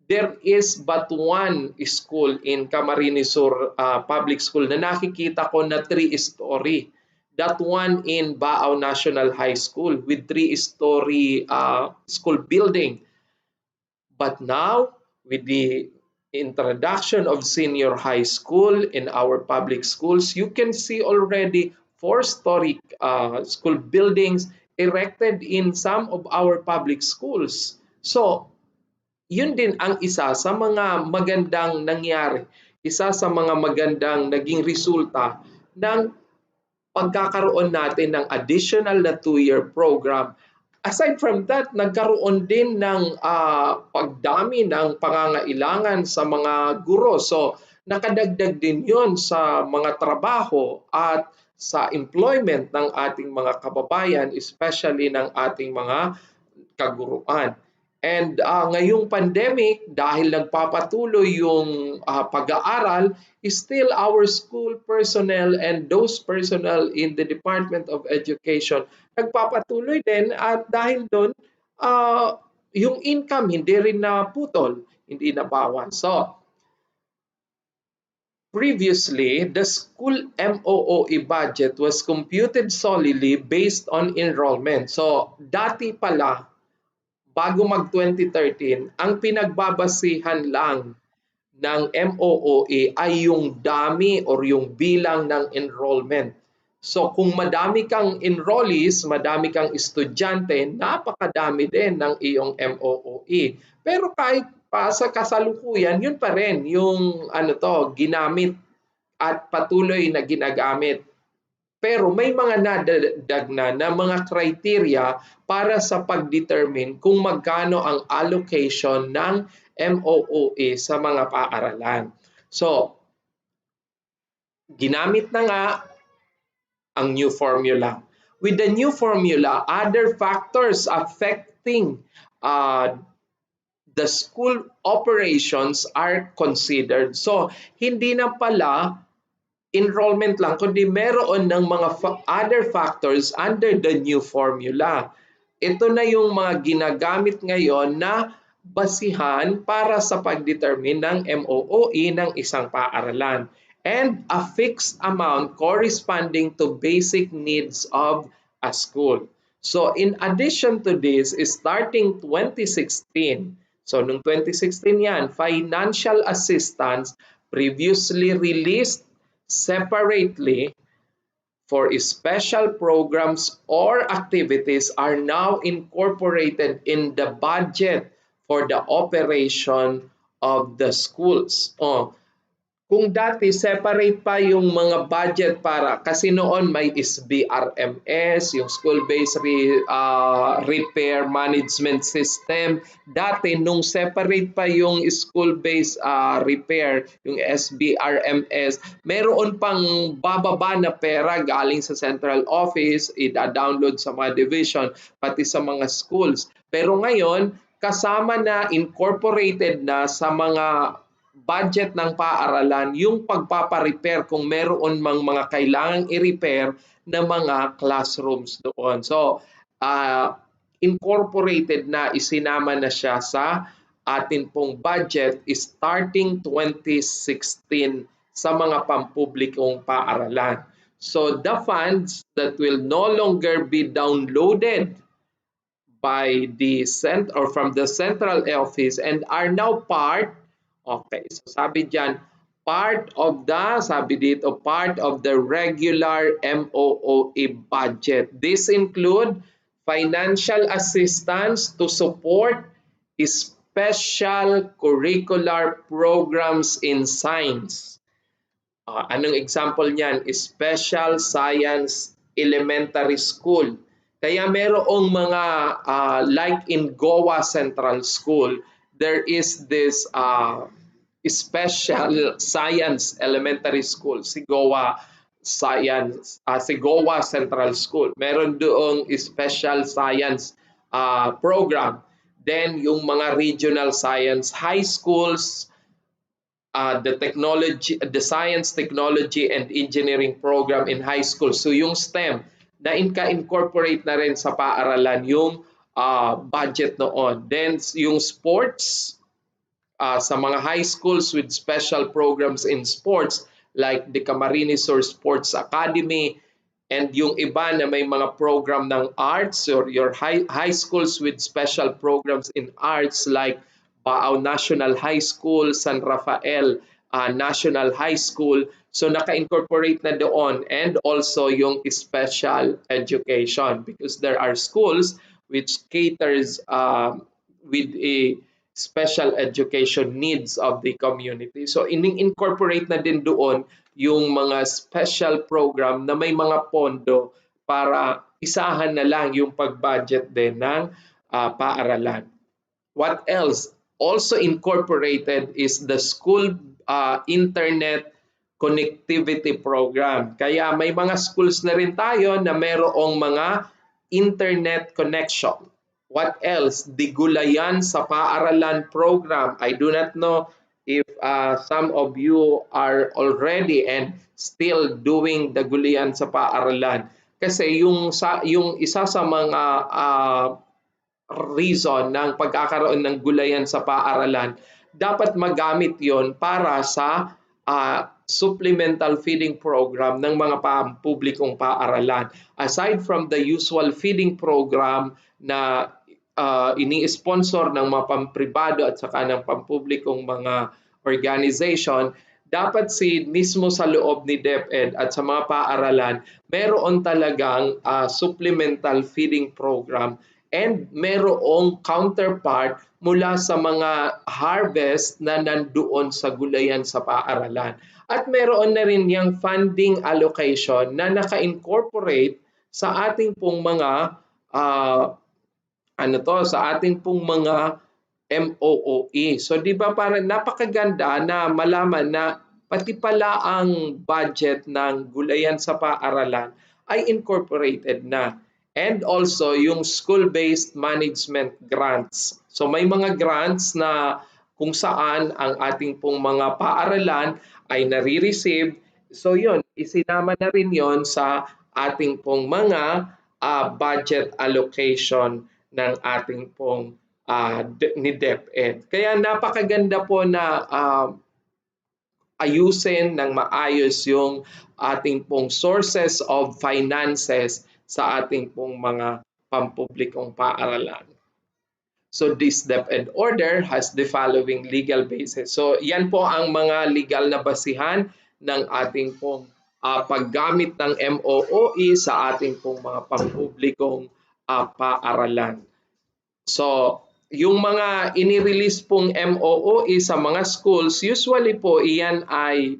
there is but one school in Camarines Sur Public School na nakikita ko na 3-story. That one in Baao National High School with 3-story school building. But now, with the introduction of senior high school in our public schools, you can see already 4-story school buildings erected in some of our public schools. So, yun din ang isa sa mga magandang nangyari, isa sa mga magandang naging resulta ng pagkakaroon natin ng additional na 2-year program. Aside from that, nagkaroon din ng pagdami ng pangangailangan sa mga guro. So, nakadagdag din yun sa mga trabaho at sa employment ng ating mga kababayan, especially ng ating mga kaguruan. And ngayong pandemic, dahil nagpapatuloy yung pag-aaral, still our school personnel and those personnel in the Department of Education nagpapatuloy din at dahil doon, yung income hindi rin naputol, hindi nabawan. So, previously, the school MOOE budget was computed solely based on enrollment. So, dati pala, bago mag-2013, ang pinagbabasihan lang ng MOOE ay yung dami or yung bilang ng enrollment. So kung madami kang enrollees, madami kang estudyante, napakadami din ng iyong MOOE. Pero kahit pa sa kasalukuyan, yun pa rin yung ginamit at patuloy na ginagamit. Pero may mga nadagdag na mga criteria para sa pag-determine kung magkano ang allocation ng MOOE sa mga paaralan. So, ginamit na nga ang new formula. With the new formula, other factors affecting the school operations are considered. So, hindi na pala enrollment lang, kundi meron ng mga other factors under the new formula. Ito na yung mga ginagamit ngayon na basihan para sa pag-determine ng MOOE ng isang paaralan and a fixed amount corresponding to basic needs of a school. So in addition to this, starting 2016, so nung 2016 yan, financial assistance previously released separately for special programs or activities are now incorporated in the budget for the operation of the schools. Kung dati separate pa yung mga budget para, kasi noon may SBRMS, yung school-based repair management system. Dati nung separate pa yung school-based repair, yung SBRMS, meron pang bababa na pera galing sa central office, i-download sa mga division, pati sa mga schools. Pero ngayon, kasama na, incorporated na sa mga budget ng paaralan yung pagpaparepair kung meron mang mga kailangang i-repair na mga classrooms doon. So, incorporated na, isinama na siya sa atin pong budget starting 2016 sa mga pampublikong paaralan. So, the funds that will no longer be downloaded by the from the central office and are now part, okay, so sabi diyan, sabi dito, part of the regular MOOE budget. This include financial assistance to support special curricular programs in science. Anong example niyan? Special Science Elementary School. Kaya merong mga, like in Goa Central School, there is this Special Science Elementary School, si Goa si Goa Central School. Meron doong Special Science program. Then yung mga regional science high schools, the science, technology, and engineering program in high school. So yung STEM, na incorporate na rin sa paaralan yung budget noon. Then yung sports, sa mga high schools with special programs in sports like the Camarines Sur Sports Academy, and yung iba na may mga program ng arts, or your high schools with special programs in arts like Baao National High School, San Rafael National High School. So naka-incorporate na doon, and also yung special education, because there are schools which caters with a special education needs of the community. So in-incorporate na din doon yung mga special program na may mga pondo para isahan na lang yung pag-budget din ng paaralan. What else? Also incorporated is the school internet connectivity program. Kaya may mga schools na rin tayo na mayroong mga internet connection. What else? The Gulayan sa Paaralan program. I do not know if some of you are already and still doing the Gulayan sa Paaralan. Kasi yung isa sa mga reason ng pagkakaroon ng gulayan sa paaralan, dapat magamit yon para sa supplemental feeding program ng mga pampublikong paaralan. Aside from the usual feeding program na ini-sponsor ng mga pampribado at saka ng pampublikong mga organization, dapat mismo sa loob ni DepEd at sa mga paaralan, meron talagang supplemental feeding program, and merong counterpart mula sa mga harvest na nandoon sa gulayan sa paaralan. At meron na rin yung funding allocation na naka-incorporate sa ating pong mga sa ating pong mga MOOE. So di ba parang napakaganda na malaman na pati pala ang budget ng gulayan sa paaralan ay incorporated na. And also yung school-based management grants. So may mga grants na kung saan ang ating pong mga paaralan ay nare-receive. So yun, isinama na rin yon sa ating pong mga budget allocation ng ating pong ni DepEd. Kaya napakaganda po na ayusin ng maayos yung ating pong sources of finances sa ating pong mga pampublikong paaralan. So this DepEd order has the following legal basis. So yan po ang mga legal na basihan ng ating pong paggamit ng MOOE sa ating pong mga pampublikong paaralan. So yung mga inirelease pong MOOE sa mga schools, usually po iyan ay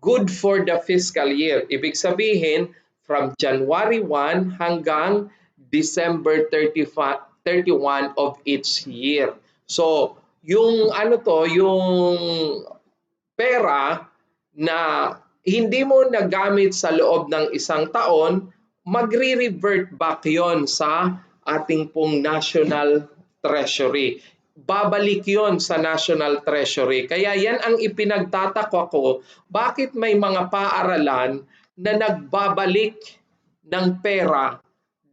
good for the fiscal year. Ibig sabihin, from January 1 hanggang December 31 of each year. So, yung yung pera na hindi mo nagamit sa loob ng isang taon, magre-revert back yon sa ating pong National Treasury. Babalik yon sa National Treasury. Kaya yan ang ipinagtataka ko, bakit may mga paaralan na nagbabalik ng pera,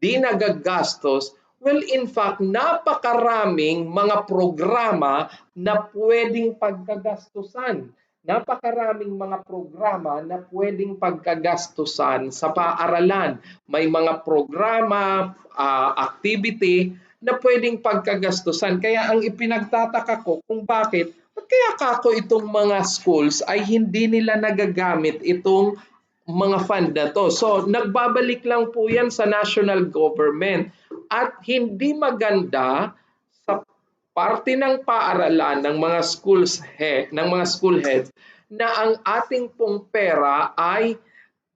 di nagagastos. Well, in fact, napakaraming mga programa na pwedeng pagkagastusan napakaraming mga programa na pwedeng pagkagastusan sa paaralan. May mga programa, activity na pwedeng pagkagastusan. Kaya ang ipinagtataka ko kung ba't kaya kako itong mga schools ay hindi nila nagagamit itong mga fund na to. So nagbabalik lang po yan sa national government at hindi maganda sa parte ng paaralan ng mga school heads na ang ating pong pera ay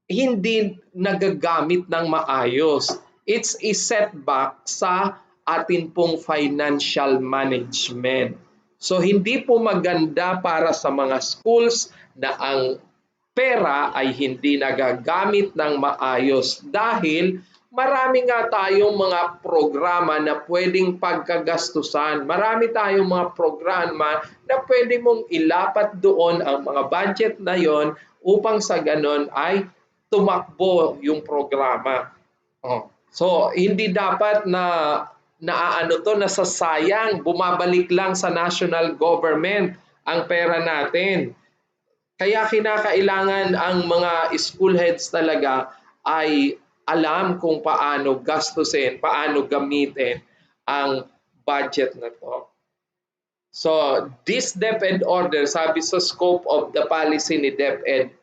hindi nagagamit ng maayos. It's a setback sa atin pong financial management. So hindi po maganda para sa mga schools na ang pera ay hindi nagagamit ng maayos dahil marami nga tayong mga programa na pwedeng pagkagastusan. Marami tayong mga programa na pwede mong ilapat doon ang mga budget na yon upang sa ganon ay tumakbo yung programa. So, hindi dapat na nasasayang, bumabalik lang sa national government ang pera natin. Kaya kinakailangan ang mga school heads talaga ay alam kung paano gastusin, paano gamitin ang budget na to. So, this DepEd order, sabi sa scope of the policy ni DepEd,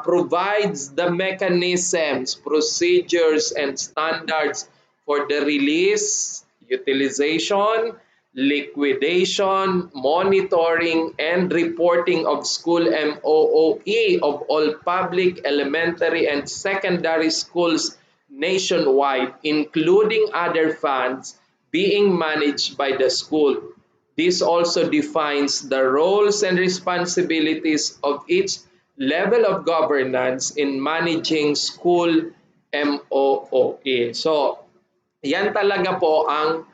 provides the mechanisms, procedures, and standards for the release, utilization, liquidation, monitoring, and reporting of school MOOE of all public, elementary, and secondary schools nationwide, including other funds being managed by the school. This also defines the roles and responsibilities of each level of governance in managing school MOOE. So, yan talaga po ang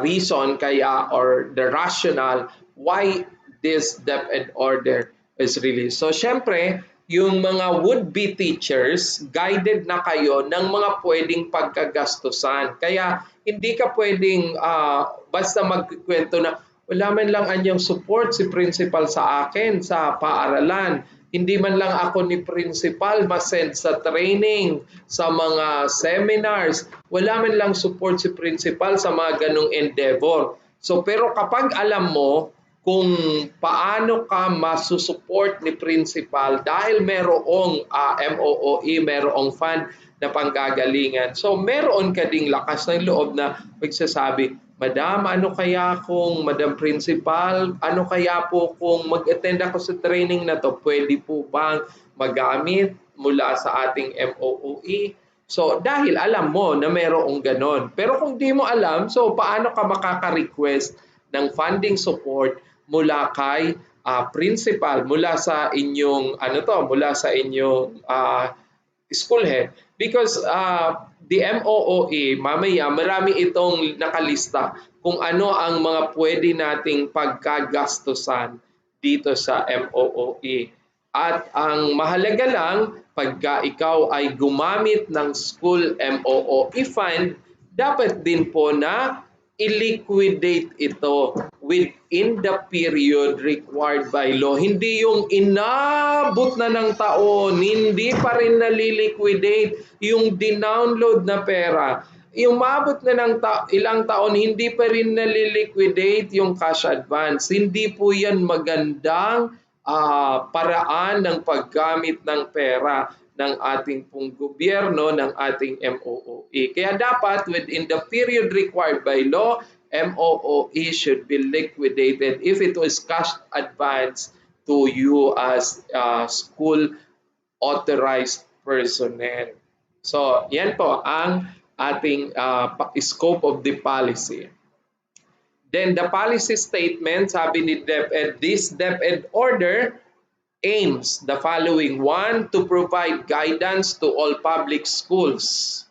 reason kaya or the rationale why this DepEd order is released. So, syempre, yung mga would-be teachers, guided na kayo ng mga pwedeng pagkagastusan. Kaya, hindi ka pwedeng basta magkwento na wala man lang anyang support si principal sa akin sa paaralan. Hindi man lang ako ni principal ma-send sa training, sa mga seminars. Wala man lang support si principal sa mga ganong endeavor. So pero kapag alam mo kung paano ka masusupport ni principal dahil merong MOOE, merong fund na panggagalingan. So meron ka ding lakas ng loob na magsasabi, Madam, ano kaya kung, Madam Principal, ano kaya po kung mag-attend ako sa training na to, pwede po bang magamit mula sa ating MOOE? So dahil alam mo na merong ganon. Pero kung di mo alam, so paano ka makaka-request ng funding support mula kay principal, mula sa inyong mula sa inyong school head? Because the MOOE, mamaya marami itong nakalista kung ano ang mga pwede nating pagkagastusan dito sa MOOE. At ang mahalaga lang, pagka ikaw ay gumamit ng school MOOE fund, dapat din po na i-liquidate ito within the period required by law. Hindi yung inabot na ng taon, hindi pa rin naliliquidate yung dinownload na pera. Yung maabot na ng ilang taon, hindi pa rin naliliquidate yung cash advance. Hindi po yan magandang paraan ng paggamit ng pera ng ating pong gobyerno, ng ating MOOE. Kaya dapat within the period required by law, MOOE should be liquidated if it was cash advance to you as school authorized personnel. So, yan po ang ating scope of the policy. Then the policy statement, sabi ni DepEd, this DepEd order aims the following: one, to provide guidance to all public schools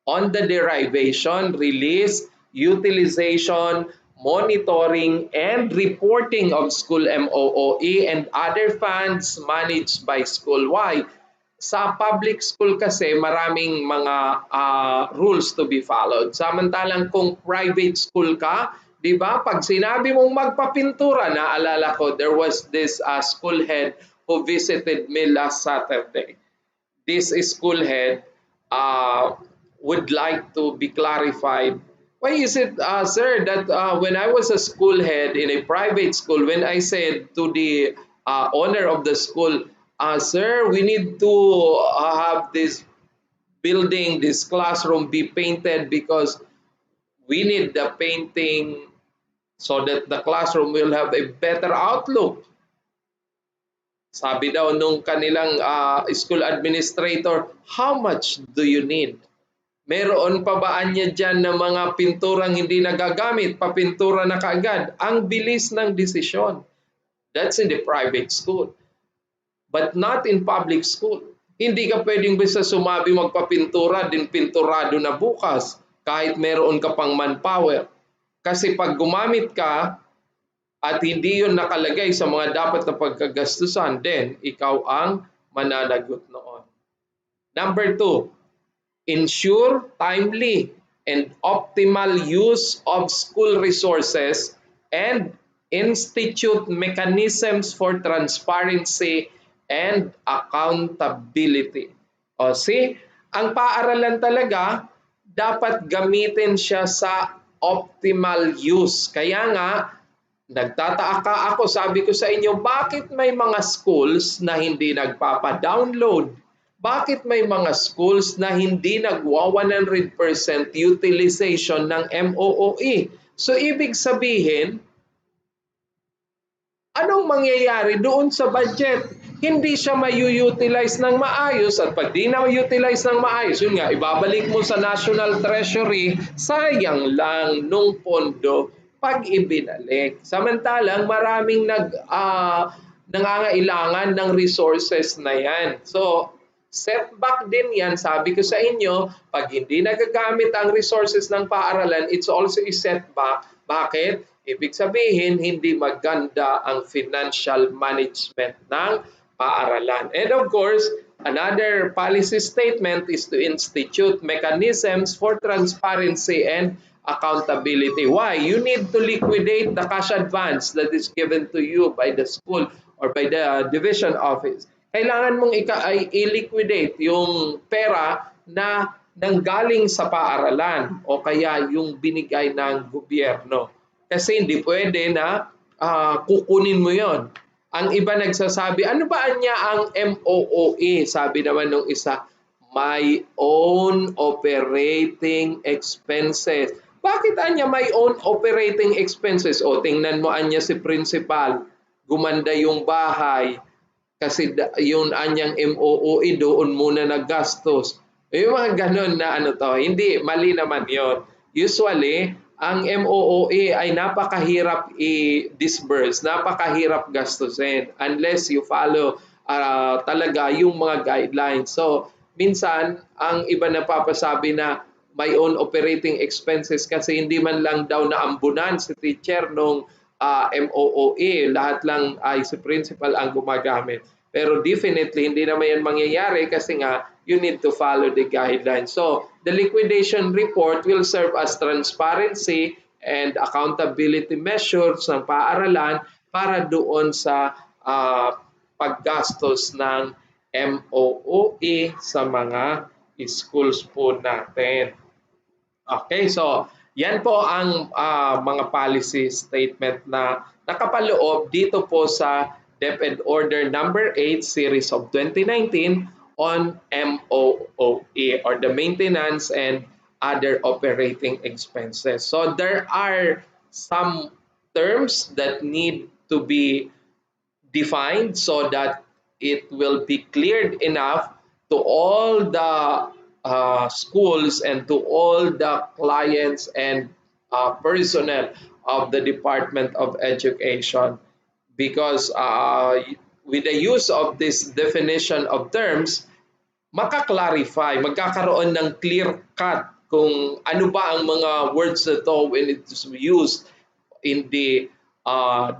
on the derivation, release, utilization, monitoring, and reporting of school MOOE and other funds managed by school. Why? Sa public school kasi maraming mga rules to be followed. Samantalang kung private school ka, Di ba? Pag sinabi mong magpapintura, naalala ko, there was this school head who visited me last Saturday. This school head uh, would like to be clarified. Why is it, sir, that when I was a school head in a private school, when I said to the owner of the school, sir, we need to have this building, this classroom be painted because we need the painting so that the classroom will have a better outlook. Sabi daw nung kanilang school administrator, how much do you need? Meron pa ba niya dyan ng mga pinturang hindi nagagamit, papintura na kaagad? Ang bilis ng desisyon. That's in the private school. But not in public school. Hindi ka pwedeng basta sumabi magpapintura, din pinturado na bukas, kahit meron ka pang manpower. Kasi pag gumamit ka, at hindi yun nakalagay sa mga dapat na pagkagastusan, then ikaw ang mananagot noon. Number 2, ensure timely and optimal use of school resources and institute mechanisms for transparency and accountability. O see, ang paaralan talaga, dapat gamitin siya sa optimal use. Kaya nga, nagtataka ako, sabi ko sa inyo, bakit may mga schools na hindi nagpapa-download? Bakit may mga schools na hindi nagwa 100% utilization ng MOOE? So ibig sabihin, anong mangyayari doon sa budget? Hindi siya may-utilize ng maayos at pag di na utilize ng maayos, yun nga, ibabalik mo sa National Treasury, sayang lang nung pondo pag ibinalik. Samantalang maraming nangangailangan ng resources na yan. So, setback din yan. Sabi ko sa inyo, pag hindi nagagamit ang resources ng paaralan, it's also a setback. Bakit? Ibig sabihin, hindi maganda ang financial management ng paaralan. And of course, another policy statement is to institute mechanisms for transparency and accountability. Why? You need to liquidate the cash advance that is given to you by the school or by the division office. Kailangan mong i-liquidate yung pera na nanggaling sa paaralan o kaya yung binigay ng gobyerno. Kasi hindi pwede na kukunin mo yon. Ang iba nagsasabi, ano ba niya ang MOOE? Sabi naman nung isa, my own operating expenses. Bakit anya my own operating expenses? O tingnan mo anya si principal, gumanda yung bahay, kasi yung anyang MOOE doon muna naggastos. Yung mga ganun na ano to, hindi, mali naman yon. Usually, ang MOOE ay napakahirap i-disburse, napakahirap gastusin unless you follow talaga yung mga guidelines. So, minsan, ang iba napapasabi na my own operating expenses kasi hindi man lang daw naambunan si teacher nung MOOE, lahat lang ay si principal ang gumagamit. Pero definitely, hindi naman yan mangyayari kasi nga, you need to follow the guidelines. So, the liquidation report will serve as transparency and accountability measures ng paaralan para doon sa paggastos ng MOOE sa mga schools po natin. Okay, so yan po ang mga policy statement na nakapaloob dito po sa DepEd Order number 8 series of 2019 on MOOE or the maintenance and other operating expenses. So there are some terms that need to be defined so that it will be cleared enough to all the schools and to all the clients and personnel of the Department of Education, because with the use of this definition of terms, makaklarify, magkakaroon ng clear cut kung ano ba ang mga words na to when it's used in the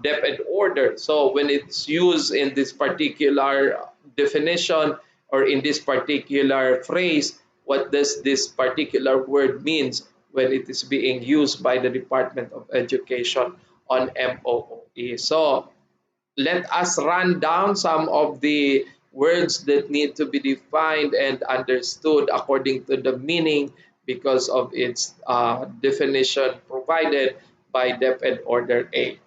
DepEd order. So when it's used in this particular definition or in this particular phrase, what does this particular word means? when it is being used by the Department of Education on MOOE. So let us run down some of the words that need to be defined and understood according to the meaning because of its definition provided by DepEd Order A.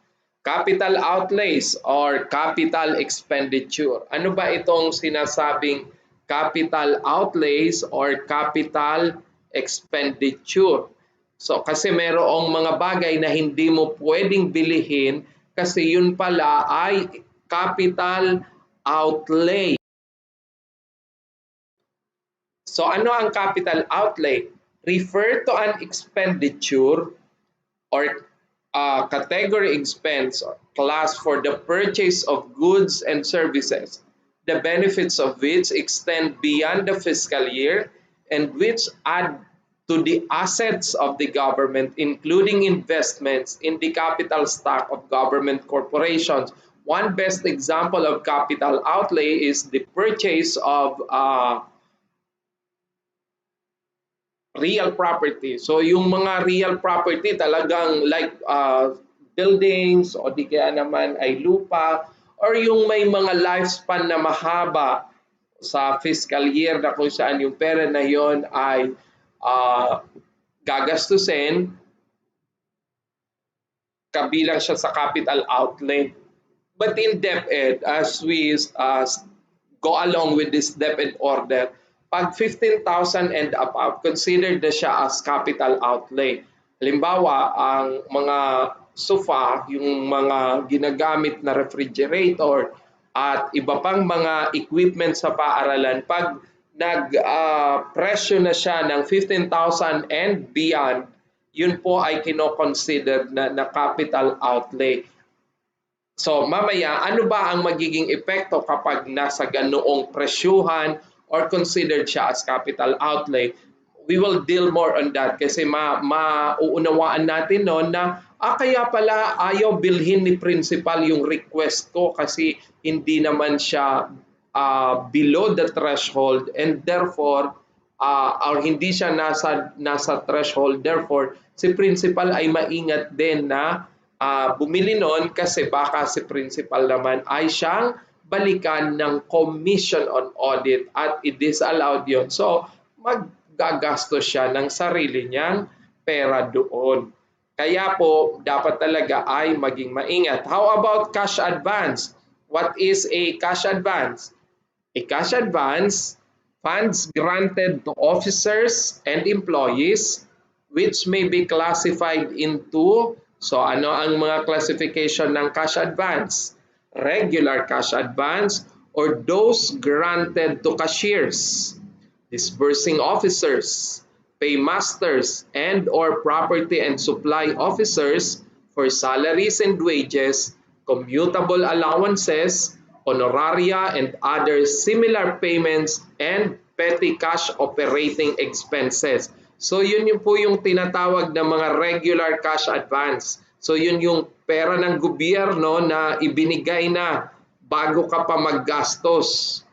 Capital outlays or capital expenditure. Ano ba itong sinasabing capital outlays or capital expenditure? So kasi merong mga bagay na hindi mo pwedeng bilihin kasi yun pala ay capital outlay. So ano ang capital outlay? Refer to an expenditure or category expense class for the purchase of goods and services, the benefits of which extend beyond the fiscal year and which add to the assets of the government, including investments in the capital stock of government corporations. One best example of capital outlay is the purchase of real property. So yung mga real property talagang like buildings o di kaya naman ay lupa or yung may mga lifespan na mahaba sa fiscal year na kung saan yung pera na yon ay gagastusin, kabilang siya sa capital outlay. But in DepEd, as we go along with this DepEd order, pag 15,000 and above, considered na siya as capital outlay. Halimbawa, ang mga sofa, yung mga ginagamit na refrigerator at iba pang mga equipment sa paaralan, pag nag-presyo na siya ng 15,000 and beyond, yun po ay kino-consider na capital outlay. So mamaya, ano ba ang magiging epekto kapag nasa ganoong presyuhan or considered siya as capital outlay? We will deal more on that kasi mauunawaan natin noon na kaya pala ayaw bilhin ni principal yung request ko kasi hindi naman siya below the threshold and therefore or hindi siya nasa threshold, therefore si principal ay maingat din na bumili noon kasi baka si principal naman ay siyang balikan ng commission on audit at i-disallowed yun. So, maggagastos siya ng sarili niyang pera doon. Kaya po, dapat talaga ay maging maingat. How about cash advance? What is a cash advance? A cash advance, funds granted to officers and employees which may be classified into. So ano ang mga classification ng cash advance? Regular cash advance or those granted to cashiers, disbursing officers, paymasters, and or property and supply officers for salaries and wages, commutable allowances, honoraria, and other similar payments, and petty cash operating expenses. So yun yung po yung tinatawag na mga regular cash advance. So yun yung pera ng gobyerno na ibinigay na bago ka pa maggastos.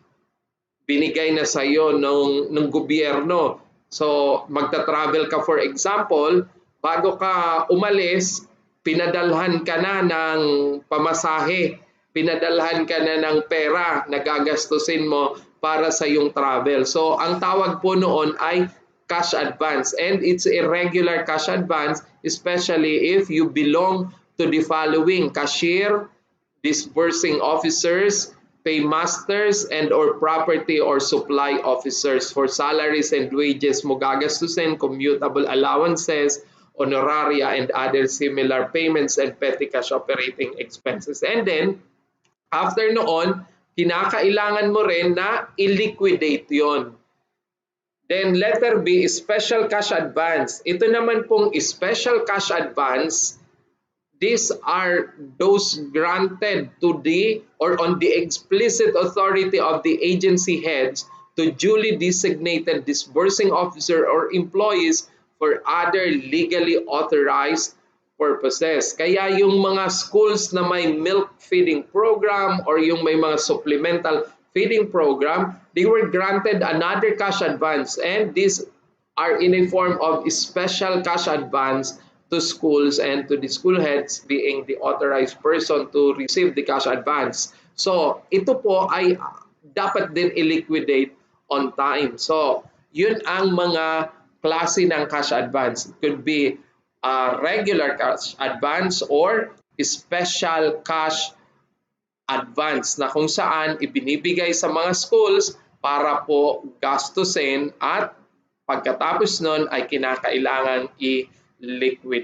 Binigay na sa iyo ng gobyerno. So magta-travel ka for example, bago ka umalis, pinadalhan ka na ng pamasahe, pinadalhan ka na ng pera na gagastusin mo para sa iyong travel. So ang tawag po noon ay cash advance and it's a regular cash advance especially if you belong to the following: cashier, disbursing officers, paymasters, and or property or supply officers. For salaries and wages mo gagastusin, commutable allowances, honoraria, and other similar payments and petty cash operating expenses. And then, after noon, kinakailangan mo rin na i-liquidate yon. Then letter B, special cash advance. Ito naman pong special cash advance, these are those granted to the or on the explicit authority of the agency heads to duly designated disbursing officer or employees for other legally authorized purposes. Kaya yung mga schools na may milk feeding program or yung may mga supplemental feeding program, they were granted another cash advance and these are in a form of special cash advance to schools and to the school heads being the authorized person to receive the cash advance. So ito po ay dapat din i-liquidate on time. So yun ang mga klase ng cash advance. It could be regular cash advance or special cash advance na kung saan ibinibigay sa mga schools para po gastusin at pagkatapos nun ay kinakailangan i-liquid.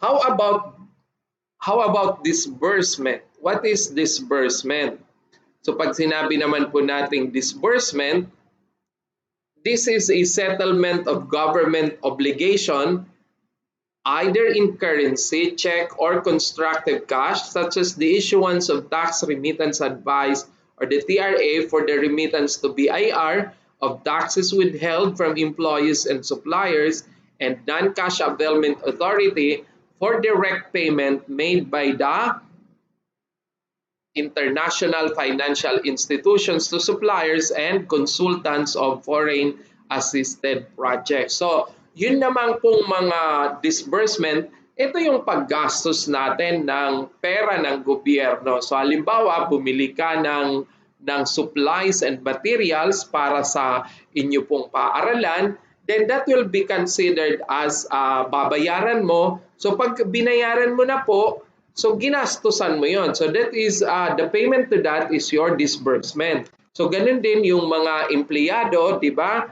How about disbursement? What is disbursement? So pag sinabi naman po nating disbursement, this is a settlement of government obligation either in currency, check, or constructive cash, such as the issuance of tax remittance advice or the TRA for the remittance to BIR of taxes withheld from employees and suppliers, and non-cash availment authority for direct payment made by the international financial institutions to suppliers and consultants of foreign assisted projects. So, yun naman pong mga disbursement, ito yung paggastos natin ng pera ng gobyerno. So, halimbawa, bumili ka ng supplies and materials para sa inyo pong paaralan, then that will be considered as babayaran mo. So, pag binayaran mo na po, so ginastusan mo yon. So that is the payment to that is your disbursement. So ganun din yung mga empleyado, di ba?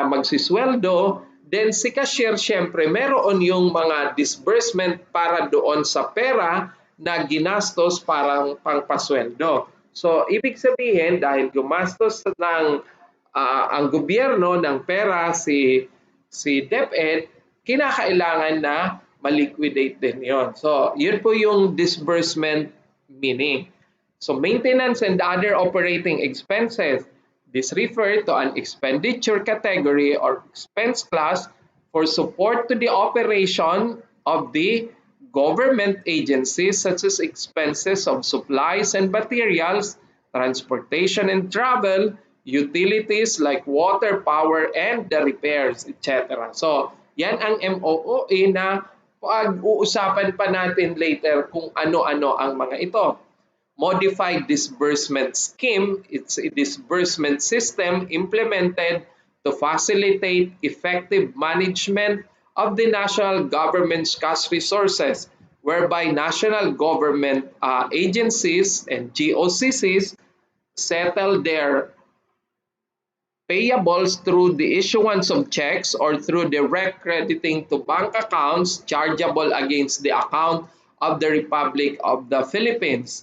Magsisweldo, then si cashier syempre meron yung mga disbursement para doon sa pera na ginastos parang pangpasweldo. So ibig sabihin dahil gumastos ng ang gobyerno ng pera si DepEd, kinakailangan na ma-liquidate din yon. So, yun po yung disbursement meaning. So, maintenance and other operating expenses. This refer to an expenditure category or expense class for support to the operation of the government agencies such as expenses of supplies and materials, transportation and travel, utilities like water, power, and the repairs, etc. So, yan ang MOOE na pag-uusapan pa natin later kung ano-ano ang mga ito. Modified disbursement scheme, it's a disbursement system implemented to facilitate effective management of the national government's cash resources, whereby national government agencies and GOCCs settle their payables through the issuance of checks or through direct crediting to bank accounts chargeable against the account of the Republic of the Philippines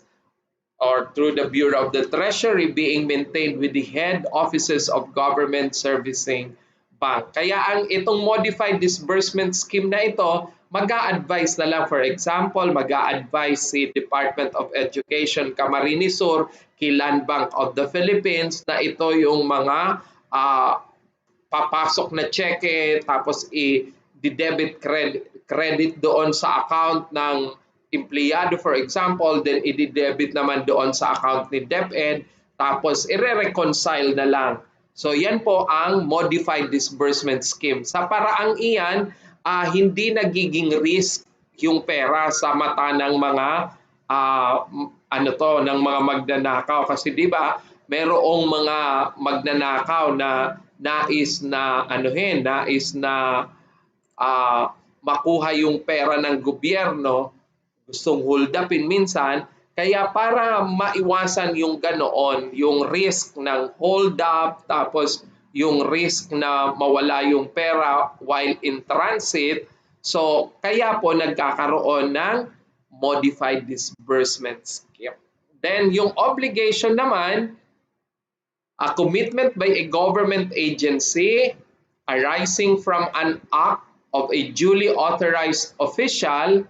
or through the Bureau of the Treasury being maintained with the head offices of government servicing bank. Kaya ang itong modified disbursement scheme na ito, mag-a-advise na lang, for example, mag-a-advise si Department of Education Camarines Sur, Land Bank of the Philippines na ito yung mga papasok na cheque tapos i-debit credit doon sa account ng empleyado, for example, then i-debit naman doon sa account ni DepEd tapos i-reconcile na lang. So yan po ang modified disbursement scheme. Sa paraang iyan, hindi nagiging risk yung pera sa mata ng mga ng mga magnanakaw kasi 'di ba merong mga magnanakaw na nais na makuha yung pera ng gobyerno, gustong hold upin minsan, kaya para maiwasan yung ganoon, yung risk ng hold up, tapos yung risk na mawala yung pera while in transit, so kaya po nagkakaroon ng modified disbursement scheme. Then yung obligation naman, a commitment by a government agency arising from an act of a duly authorized official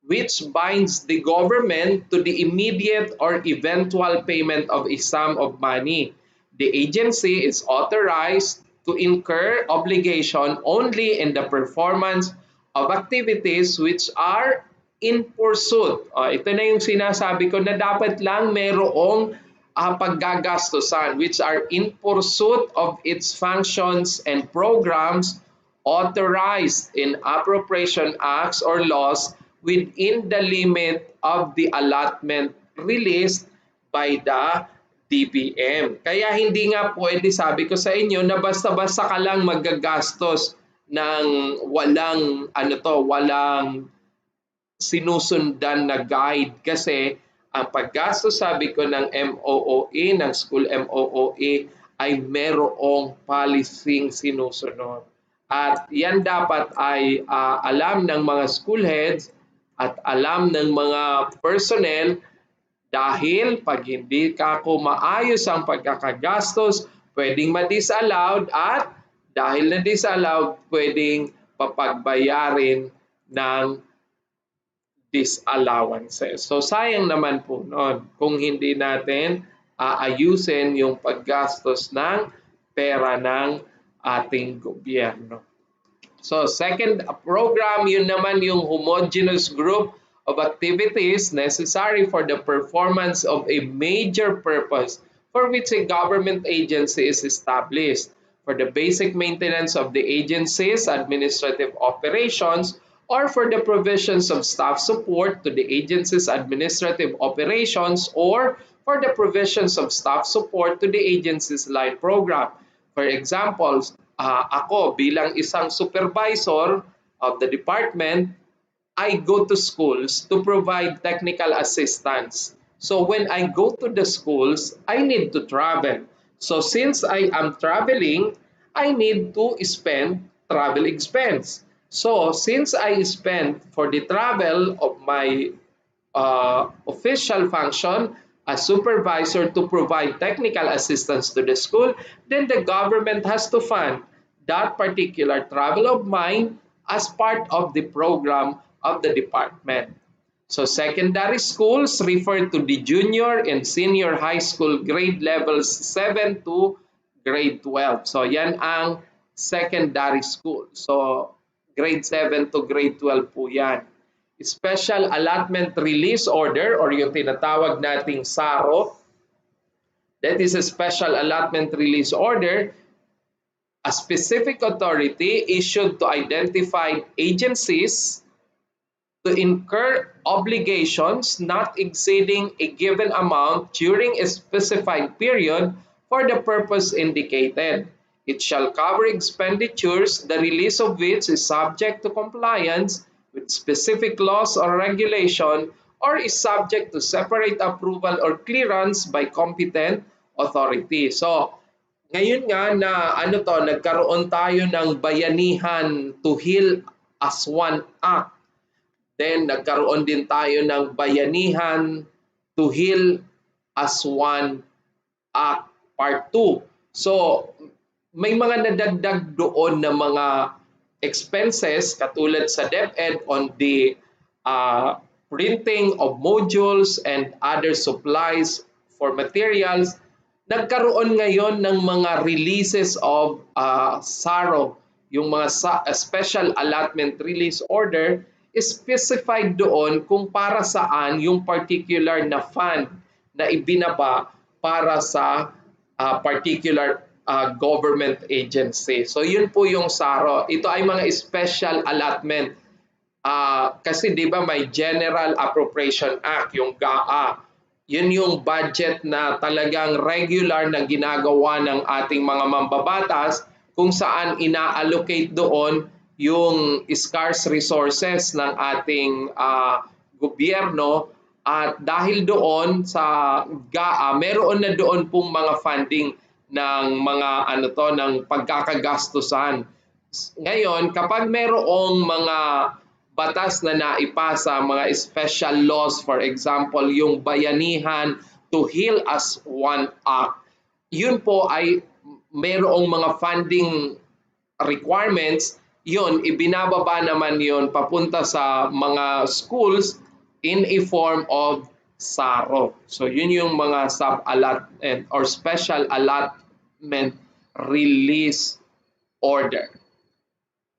which binds the government to the immediate or eventual payment of a sum of money. The agency is authorized to incur obligation only in the performance of activities which are in pursuit. Ito na yung sinasabi ko na dapat lang merong paggagastusan, which are in pursuit of its functions and programs authorized in appropriation acts or laws within the limit of the allotment released by the DBM. Kaya hindi nga pwede, sabi ko sa inyo, na basta-basta ka lang magagastos ng walang sinusundan na guide, kasi ang paggastos, sabi ko, ng MOOE, ng school MOOE, ay merong policing sinusunod. At yan dapat ay alam ng mga school heads at alam ng mga personnel, dahil pag hindi ka maayos ang pagkakagastos, pwedeng ma-disallowed, at dahil na-disallowed, pwedeng papagbayarin ng disallowances. So sayang naman po noon kung hindi natin aayusin yung paggastos ng pera ng ating gobyerno. So second program, yun naman yung homogeneous group of activities necessary for the performance of a major purpose for which a government agency is established, for the basic maintenance of the agency's administrative operations, or for the provisions of staff support to the agency's administrative operations, or for the provisions of staff support to the agency's line program. For example, ako bilang isang supervisor of the department, I go to schools to provide technical assistance. So when I go to the schools, I need to travel. So since I am traveling, I need to spend travel expense. So since I spend for the travel of my official function as supervisor to provide technical assistance to the school, then the government has to fund that particular travel of mine as part of the program of the department. So secondary schools refer to the junior and senior high school grade levels 7 to grade 12. So yan ang secondary school. So grade 7 to grade 12 po yan. Special Allotment Release Order, or yung tinatawag nating SARO, that is a Special Allotment Release Order, a specific authority issued to identify agencies to incur obligations not exceeding a given amount during a specified period for the purpose indicated. It shall cover expenditures, the release of which is subject to compliance with specific laws or regulation, or is subject to separate approval or clearance by competent authority. So, ngayon nga na nagkaroon tayo ng Bayanihan to Heal as One Act. Then nagkaroon din tayo ng Bayanihan to Heal as One Act Part 2. So, may mga nadagdag doon na mga expenses katulad sa DepEd on the printing of modules and other supplies for materials. Nagkaroon ngayon ng mga releases of SARO, yung mga Special Allotment Release Order, specified doon kung para saan yung particular na fund na ibinaba para sa particular government agency. So yun po yung SARO. Ito ay mga special allotment. Kasi di ba may General Appropriation Act, yung GAA. Yun yung budget na talagang regular na ginagawa ng ating mga mambabatas, kung saan ina-allocate doon yung scarce resources ng ating gobyerno. At dahil doon sa GAA, meron na doon pong mga funding ng mga ng pagkakagastusan. Ngayon, kapag merong mga batas na naipasa, mga special laws, for example, yung Bayanihan to Heal as One Act, yun po ay merong mga funding requirements, yun, ibinababa naman yun papunta sa mga schools in a form of SARO. So yun yung mga sub-allotment or special allotment release order.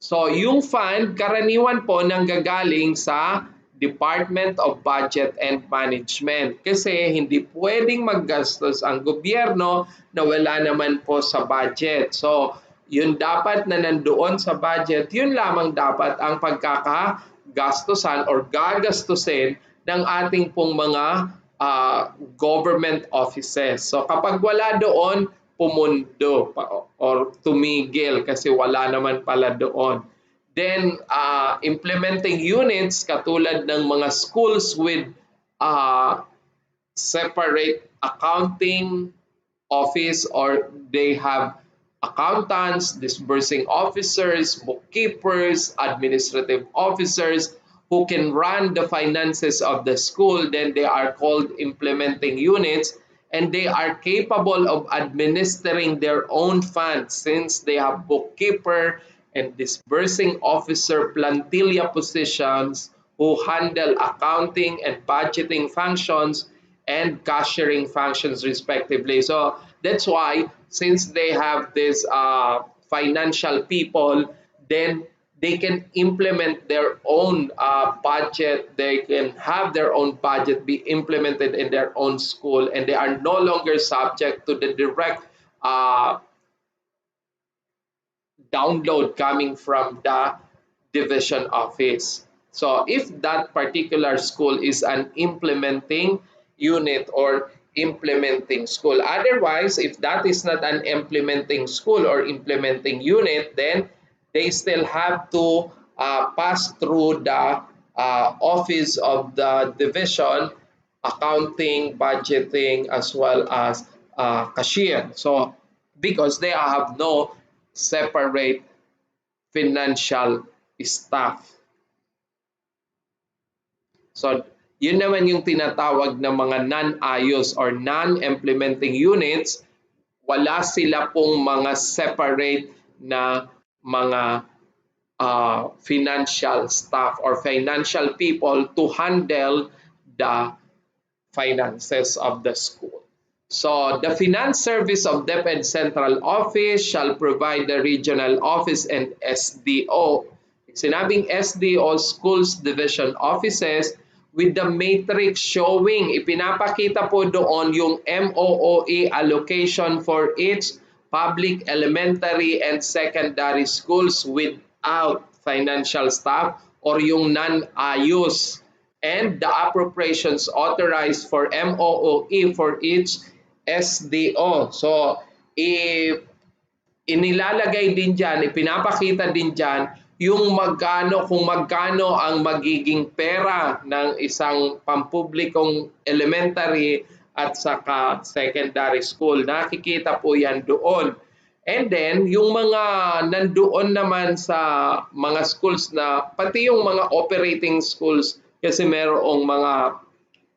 So yung fund, karaniwan po nanggagaling sa Department of Budget and Management. Kasi hindi pwedeng maggastos ang gobyerno na wala naman po sa budget. So, yun dapat na nandoon sa budget, yun lamang dapat ang pagkakagastusan or gagastusin ng ating pong mga government offices. So, kapag wala doon, pumundo or tumigil kasi wala naman pala doon. Then, implementing units katulad ng mga schools with separate accounting office or they have accountants, disbursing officers, bookkeepers, administrative officers who can run the finances of the school, then they are called implementing units and they are capable of administering their own funds since they have bookkeeper and disbursing officer plantilla positions who handle accounting and budgeting functions and cashiering functions respectively. So that's why since they have this financial people, then they can implement their own budget. They can have their own budget be implemented in their own school, and they are no longer subject to the direct download coming from the division office. So if that particular school is an implementing unit or implementing school. Otherwise, if that is not an implementing school or implementing unit, then they still have to pass through the office of the division, accounting, budgeting, as well as cashier. So because they have no separate financial staff. So, yun naman yung tinatawag na mga non-ayos or non-implementing units. Wala sila pong mga separate na mga financial staff or financial people to handle the finances of the school. So, the Finance Service of DepEd Central Office shall provide the regional office and SDO. Sinabing SDO, Schools Division Offices, with the matrix showing, ipinapakita po doon yung MOOE allocation for each public elementary and secondary schools without financial staff or yung non-ayos, and the appropriations authorized for MOOE for each SDO. So, inilalagay din dyan, ipinapakita din dyan yung magkano, kung magkano ang magiging pera ng isang pampublikong elementary at saka secondary school. Nakikita po yan doon. And then, yung mga nandoon naman sa mga schools na, pati yung mga operating schools, kasi merong mga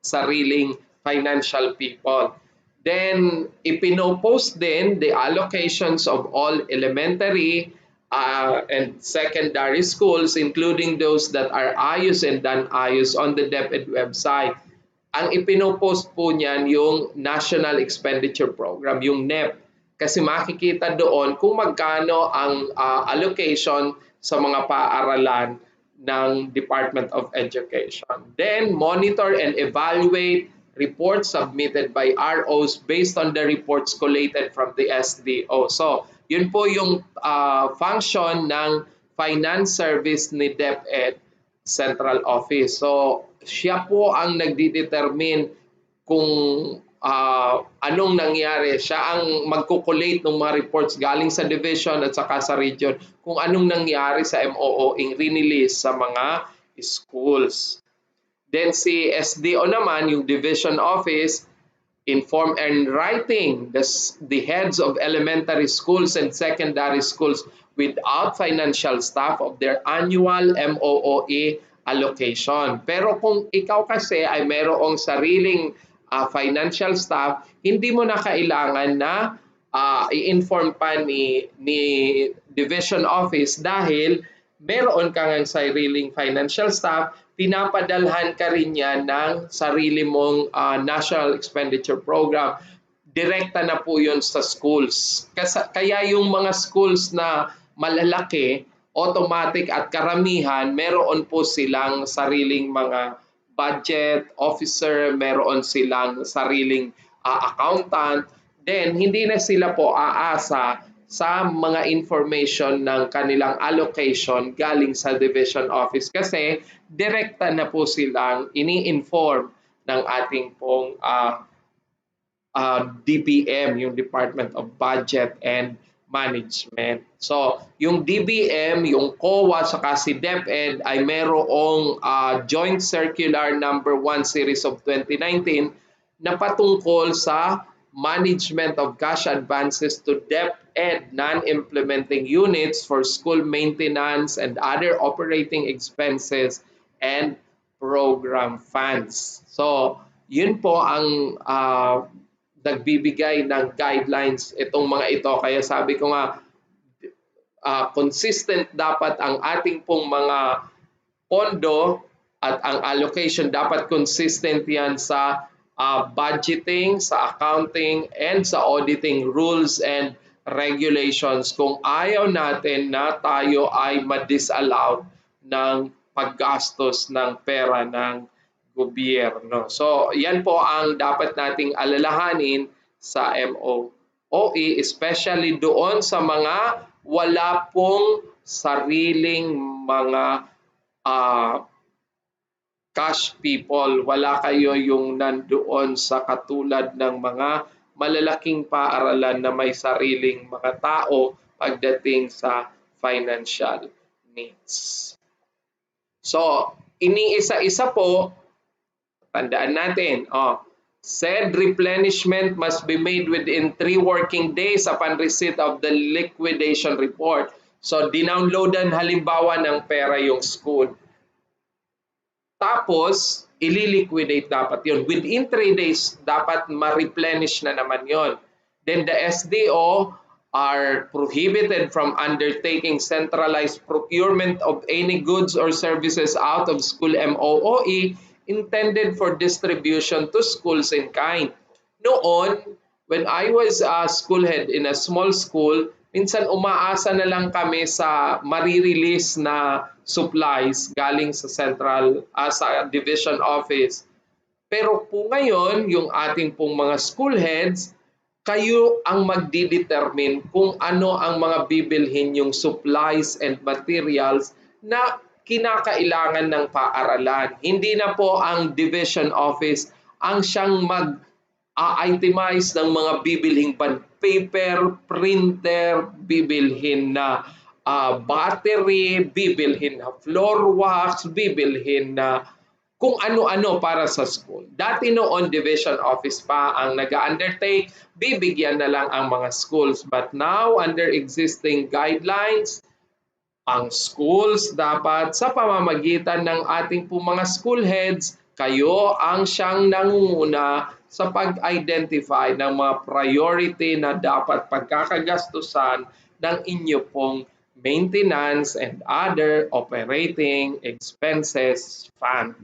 sariling financial people. Then, ipinopost din the allocations of all elementary and secondary schools, including those that are ayos and non-ayos on the DepEd website. Ang ipinopost po niyan yung National Expenditure Program, yung NEP. Kasi makikita doon kung magkano ang allocation sa mga paaralan ng Department of Education. Then, monitor and evaluate reports submitted by ROs based on the reports collated from the SDO. So, yun po yung function ng finance service ni DepEd Central Office. So, siya po ang nagdidetermine kung anong nangyari. Siya ang magkukulate ng mga reports galing sa division at saka sa region kung anong nangyari sa MOO in release sa mga schools. Then si SDO naman, yung division office, inform and writing the heads of elementary schools and secondary schools without financial staff of their annual MOOE allocation. Pero kung ikaw kasi ay mayroong sariling financial staff, hindi mo na kailangan na i-inform pa ni division office dahil meron kang sariling financial staff, pinapadalhan ka rin yan ng sarili mong National Expenditure Program. Direkta na po yun sa schools. Kaya yung mga schools na malalaki, automatic at karamihan meron po silang sariling mga budget officer, meron silang sariling accountant, then hindi na sila po aasa sa mga information ng kanilang allocation galing sa division office kasi direkta na po silang ini-inform ng ating pong DBM, yung Department of Budget and Management. So, yung DBM, yung COA, saka si DepEd ay merong Joint Circular number 1 Series of 2019 na patungkol sa management of cash advances to DepEd non-implementing units for school maintenance and other operating expenses and program funds. So, yun po ang nagbibigay ng guidelines itong mga ito. Kaya sabi ko nga, consistent dapat ang ating pong mga pondo at ang allocation dapat consistent yan sa budgeting, sa accounting, and sa auditing rules and regulations kung ayaw natin na tayo ay ma-disallow ng paggastos ng pera ng gobyerno. So, yan po ang dapat nating alalahanin sa MOOE, especially doon sa mga wala pong sariling mga cash people. Wala kayo yung nandoon sa katulad ng mga malalaking paaralan na may sariling mga tao pagdating sa financial needs. So, iniisa-isa po, tandaan natin, said replenishment must be made within 3 working days upon receipt of the liquidation report. So, dinownloadan halimbawa ng pera yung school. Tapos, ililiquidate dapat yon. Within 3 days, dapat ma-replenish na naman yon. Then the SDO are prohibited from undertaking centralized procurement of any goods or services out of school MOOE intended for distribution to schools in kind. Noon, when I was a school head in a small school, minsan umaasa na lang kami sa marirelease na supplies galing sa central, sa division office. Pero po ngayon, yung ating pong mga school heads, kayo ang magdidetermine kung ano ang mga bibilhin yung supplies and materials na kinakailangan ng paaralan. Hindi na po ang division office ang siyang mag-itemize ng mga bibilhing bond paper, printer, bibilhin na battery, bibilhin na floor wax, bibilhin na kung ano-ano para sa school. Dati noon, division office pa ang nag-undertake, bibigyan na lang ang mga schools. But now, under existing guidelines, ang schools dapat sa pamamagitan ng ating po mga school heads, kayo ang siyang nangunguna sa pag-identify ng mga priority na dapat pagkakagastusan ng inyo pong maintenance and other operating expenses fund.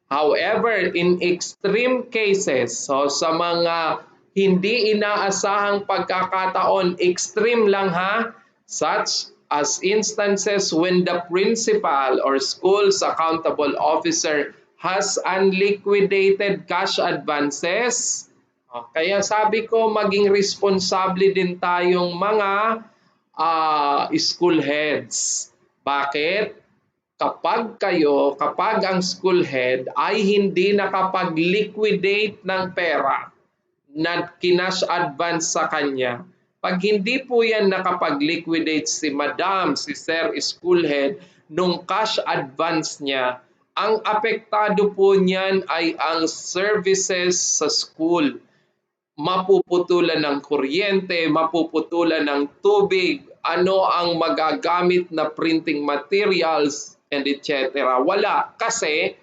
However, in extreme cases, so sa mga hindi inaasahang pagkakataon, extreme lang ha, such as instances when the principal or school's accountable officer has unliquidated cash advances. Kaya sabi ko, maging responsable din tayong mga school heads. Bakit? Kapag ang school head ay hindi nakapag-liquidate ng pera na kinash advance sa kanya, pag hindi po yan nakapag-liquidate si Madam, si Sir School Head, nung cash advance niya, ang apektado po niyan ay ang services sa school. Mapuputulan ng kuryente, mapuputulan ng tubig, ano ang magagamit na printing materials, and etc. Wala, kasi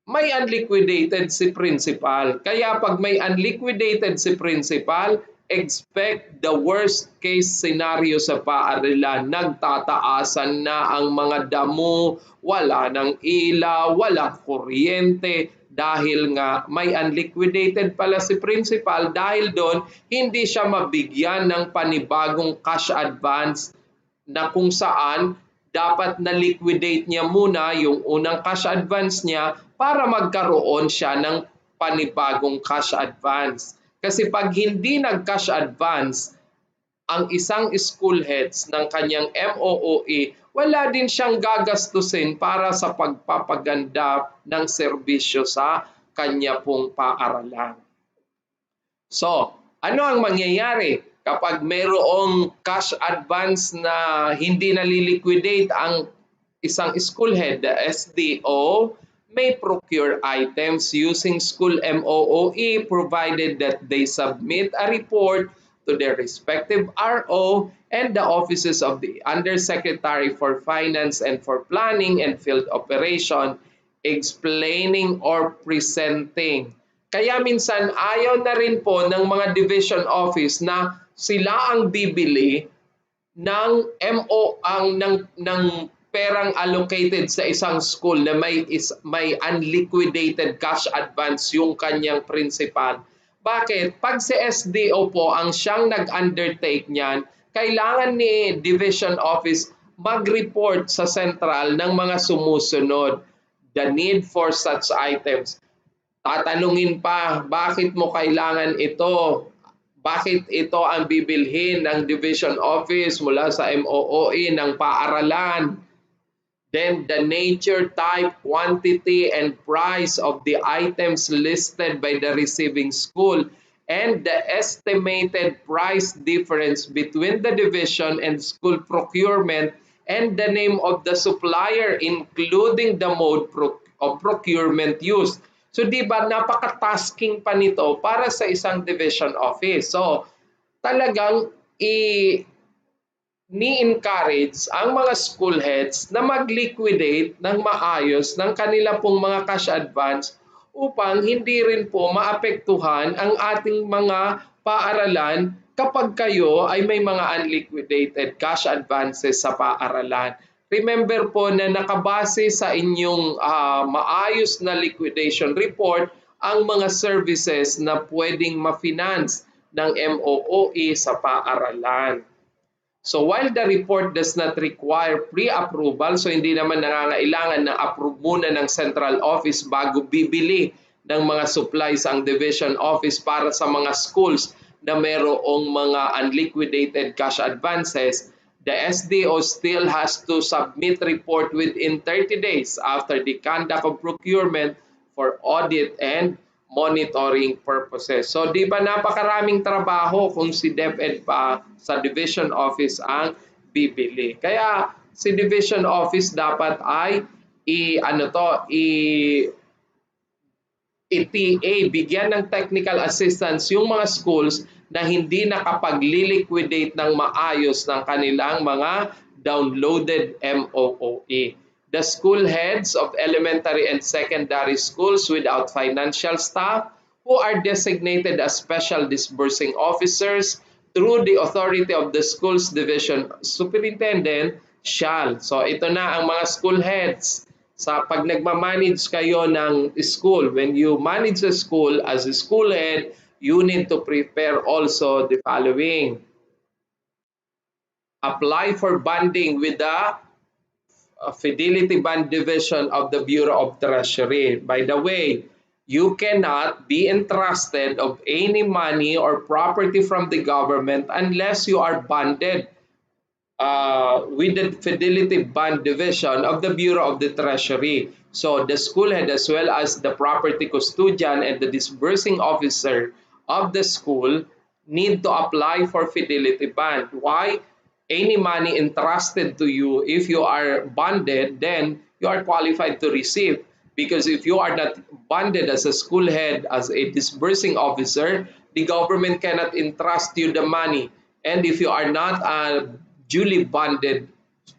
may unliquidated si principal. Kaya pag may unliquidated si principal, expect the worst case scenario sa paaralan. Nagtataasan na ang mga damo, wala ng ilaw, wala kuryente, dahil nga may unliquidated pala si principal. Dahil doon, hindi siya mabigyan ng panibagong cash advance na kung saan dapat na-liquidate niya muna yung unang cash advance niya para magkaroon siya ng panibagong cash advance. Kasi pag hindi nag-cash advance, ang isang school heads ng kanyang MOOE, wala din siyang gagastusin para sa pagpapaganda ng serbisyo sa kanya pong paaralan. So, ano ang mangyayari kapag mayroong cash advance na hindi naliliquidate ang isang school head? The SDO may procure items using school MOOE provided that they submit a report to their respective RO and the offices of the Undersecretary for Finance and for Planning and Field Operation explaining or presenting. Kaya minsan ayaw na rin po ng mga division office na sila ang bibili ng ng perang allocated sa isang school na may unliquidated cash advance yung kanyang principal. Bakit? Pag si SDO po ang siyang nag-undertake niyan, kailangan ni division office mag-report sa central ng mga sumusunod, the need for such items. Tatanungin pa, bakit mo kailangan ito? Bakit ito ang bibilhin ng division office mula sa MOOE ng paaralan? Then the nature, type, quantity, and price of the items listed by the receiving school and the estimated price difference between the division and school procurement and the name of the supplier including the mode of procurement used. So di ba napaka-tasking pa nito para sa isang division office. So talagang ni-encourage ang mga school heads na mag-liquidate ng maayos ng kanila pong mga cash advance upang hindi rin po maapektuhan ang ating mga paaralan kapag kayo ay may mga unliquidated cash advances sa paaralan. Remember po na nakabase sa inyong maayos na liquidation report ang mga services na pwedeng ma-finance ng MOOE sa paaralan. So while the report does not require pre-approval, so hindi naman nangangailangan na approve muna ng central office bago bibili ng mga supplies ang division office para sa mga schools na mayroong mga unliquidated cash advances, the SDO still has to submit report within 30 days after the conduct of procurement for audit and monitoring purposes. So di ba napakaraming trabaho kung si DepEd pa sa division office ang bibili. Kaya si division office dapat ay i-TA, bigyan ng technical assistance yung mga schools na hindi nakapag-liquidate ng maayos ng kanilang mga downloaded MOOE. The school heads of elementary and secondary schools without financial staff who are designated as special disbursing officers through the authority of the school's division superintendent shall. So ito na ang mga school heads. Sa pag nagmamanage kayo ng school, when you manage a school as a school head, you need to prepare also the following. Apply for bonding with the Fidelity Bond Division of the Bureau of Treasury. By the way, you cannot be entrusted of any money or property from the government unless you are bonded with the Fidelity Bond Division of the Bureau of the Treasury. So the school head as well as the property custodian and the disbursing officer of the school need to apply for Fidelity Bond. Why? Any money entrusted to you, if you are bonded, then you are qualified to receive. Because if you are not bonded as a school head, as a disbursing officer, the government cannot entrust you the money. And if you are not a duly bonded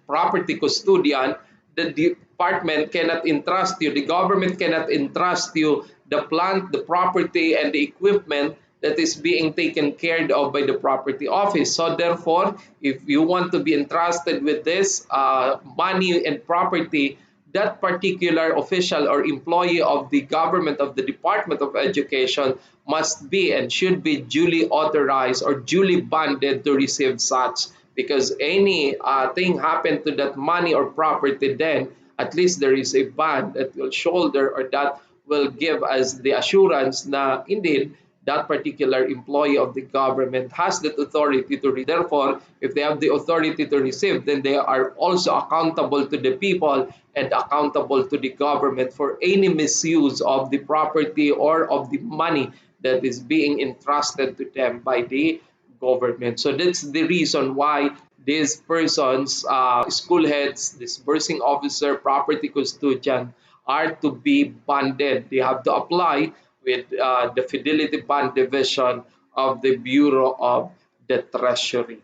property custodian, the department cannot entrust you, the government cannot entrust you the plant, the property, and the equipment that is being taken care of by the property office. So therefore, if you want to be entrusted with this money and property, that particular official or employee of the government of the Department of Education must be and should be duly authorized or duly bonded to receive such because any thing happen to that money or property, then at least there is a bond that will shoulder or that will give us the assurance na indeed that particular employee of the government has that authority to receive. Therefore, if they have the authority to receive, then they are also accountable to the people and accountable to the government for any misuse of the property or of the money that is being entrusted to them by the government. So that's the reason why these persons, school heads, disbursing officer, property custodian, are to be bonded. They have to apply with the Fidelity Bond Division of the Bureau of the Treasury.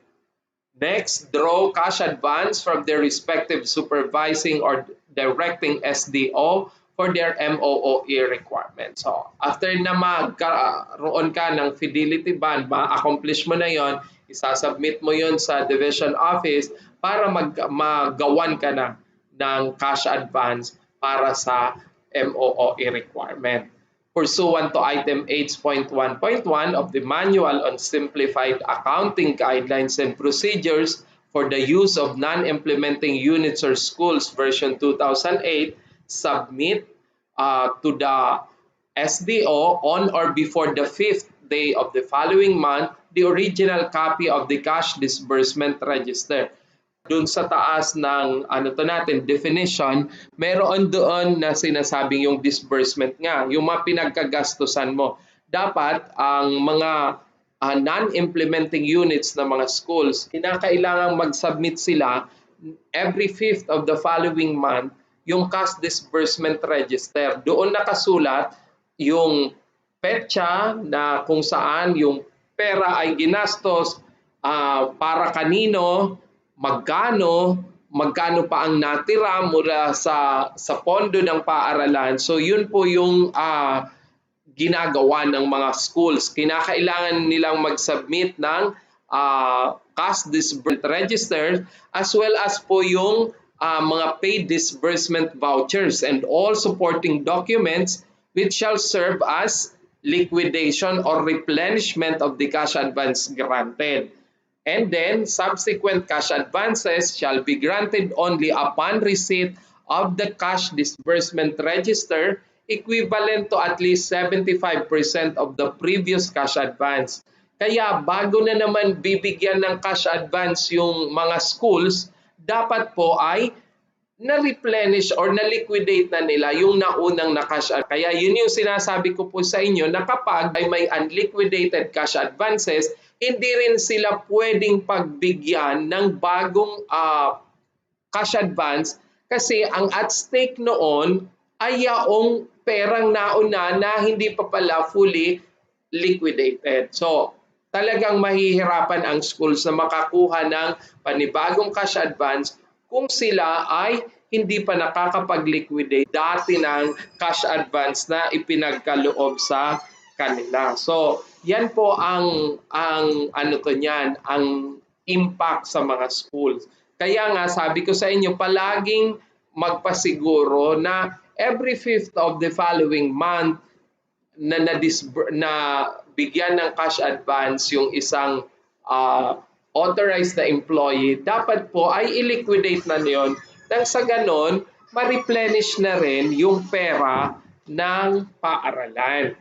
Next, draw cash advance from their respective supervising or directing SDO for their MOOE requirements. So, after na magkaroon ka ng fidelity bond, ma-accomplish mo na yon, isasubmit mo yon sa division office para magawan ka na ng cash advance para sa MOOE requirement. Pursuant to item 8.1.1 of the Manual on Simplified Accounting Guidelines and Procedures for the Use of Non-Implementing Units or Schools version 2008, submit to the SDO on or before the 5th day of the following month the original copy of the cash disbursement register. Dun sa taas ng definition, meron doon na sinasabing yung disbursement nga, yung mga pinagkagastusan mo. Dapat ang mga non-implementing units ng mga schools, kinakailangang mag-submit sila every 5th of the following month yung cash disbursement register. Doon nakasulat yung petsa na kung saan yung pera ay ginastos, para kanino, magkano pa ang natira mula sa pondo ng paaralan. So yun po yung ginagawa ng mga schools. Kinakailangan nilang mag-submit ng cash disbursement register as well as po yung mga paid disbursement vouchers and all supporting documents which shall serve as liquidation or replenishment of the cash advance granted. And then, subsequent cash advances shall be granted only upon receipt of the cash disbursement register equivalent to at least 75% of the previous cash advance. Kaya bago na naman bibigyan ng cash advance yung mga schools, dapat po ay na-replenish or na-liquidate na nila yung naunang na cash advance. Kaya yun yung sinasabi ko po sa inyo na kapag ay may unliquidated cash advances, hindi rin sila pwedeng pagbigyan ng bagong cash advance kasi ang at stake noon ay yaong perang nauna na hindi pa pala fully liquidated. So, talagang mahihirapan ang schools na makakuha ng panibagong cash advance kung sila ay hindi pa nakakapag-liquidate dati ng cash advance na ipinagkaloob sa kanila. So, yan po ang ang impact sa mga schools. Kaya nga sabi ko sa inyo, palaging magpasiguro na every 5th of the following month na bigyan ng cash advance yung isang authorized na employee, dapat po ay i-liquidate na niyon nang sa ganon, ma-replenish na rin yung pera ng paaralan.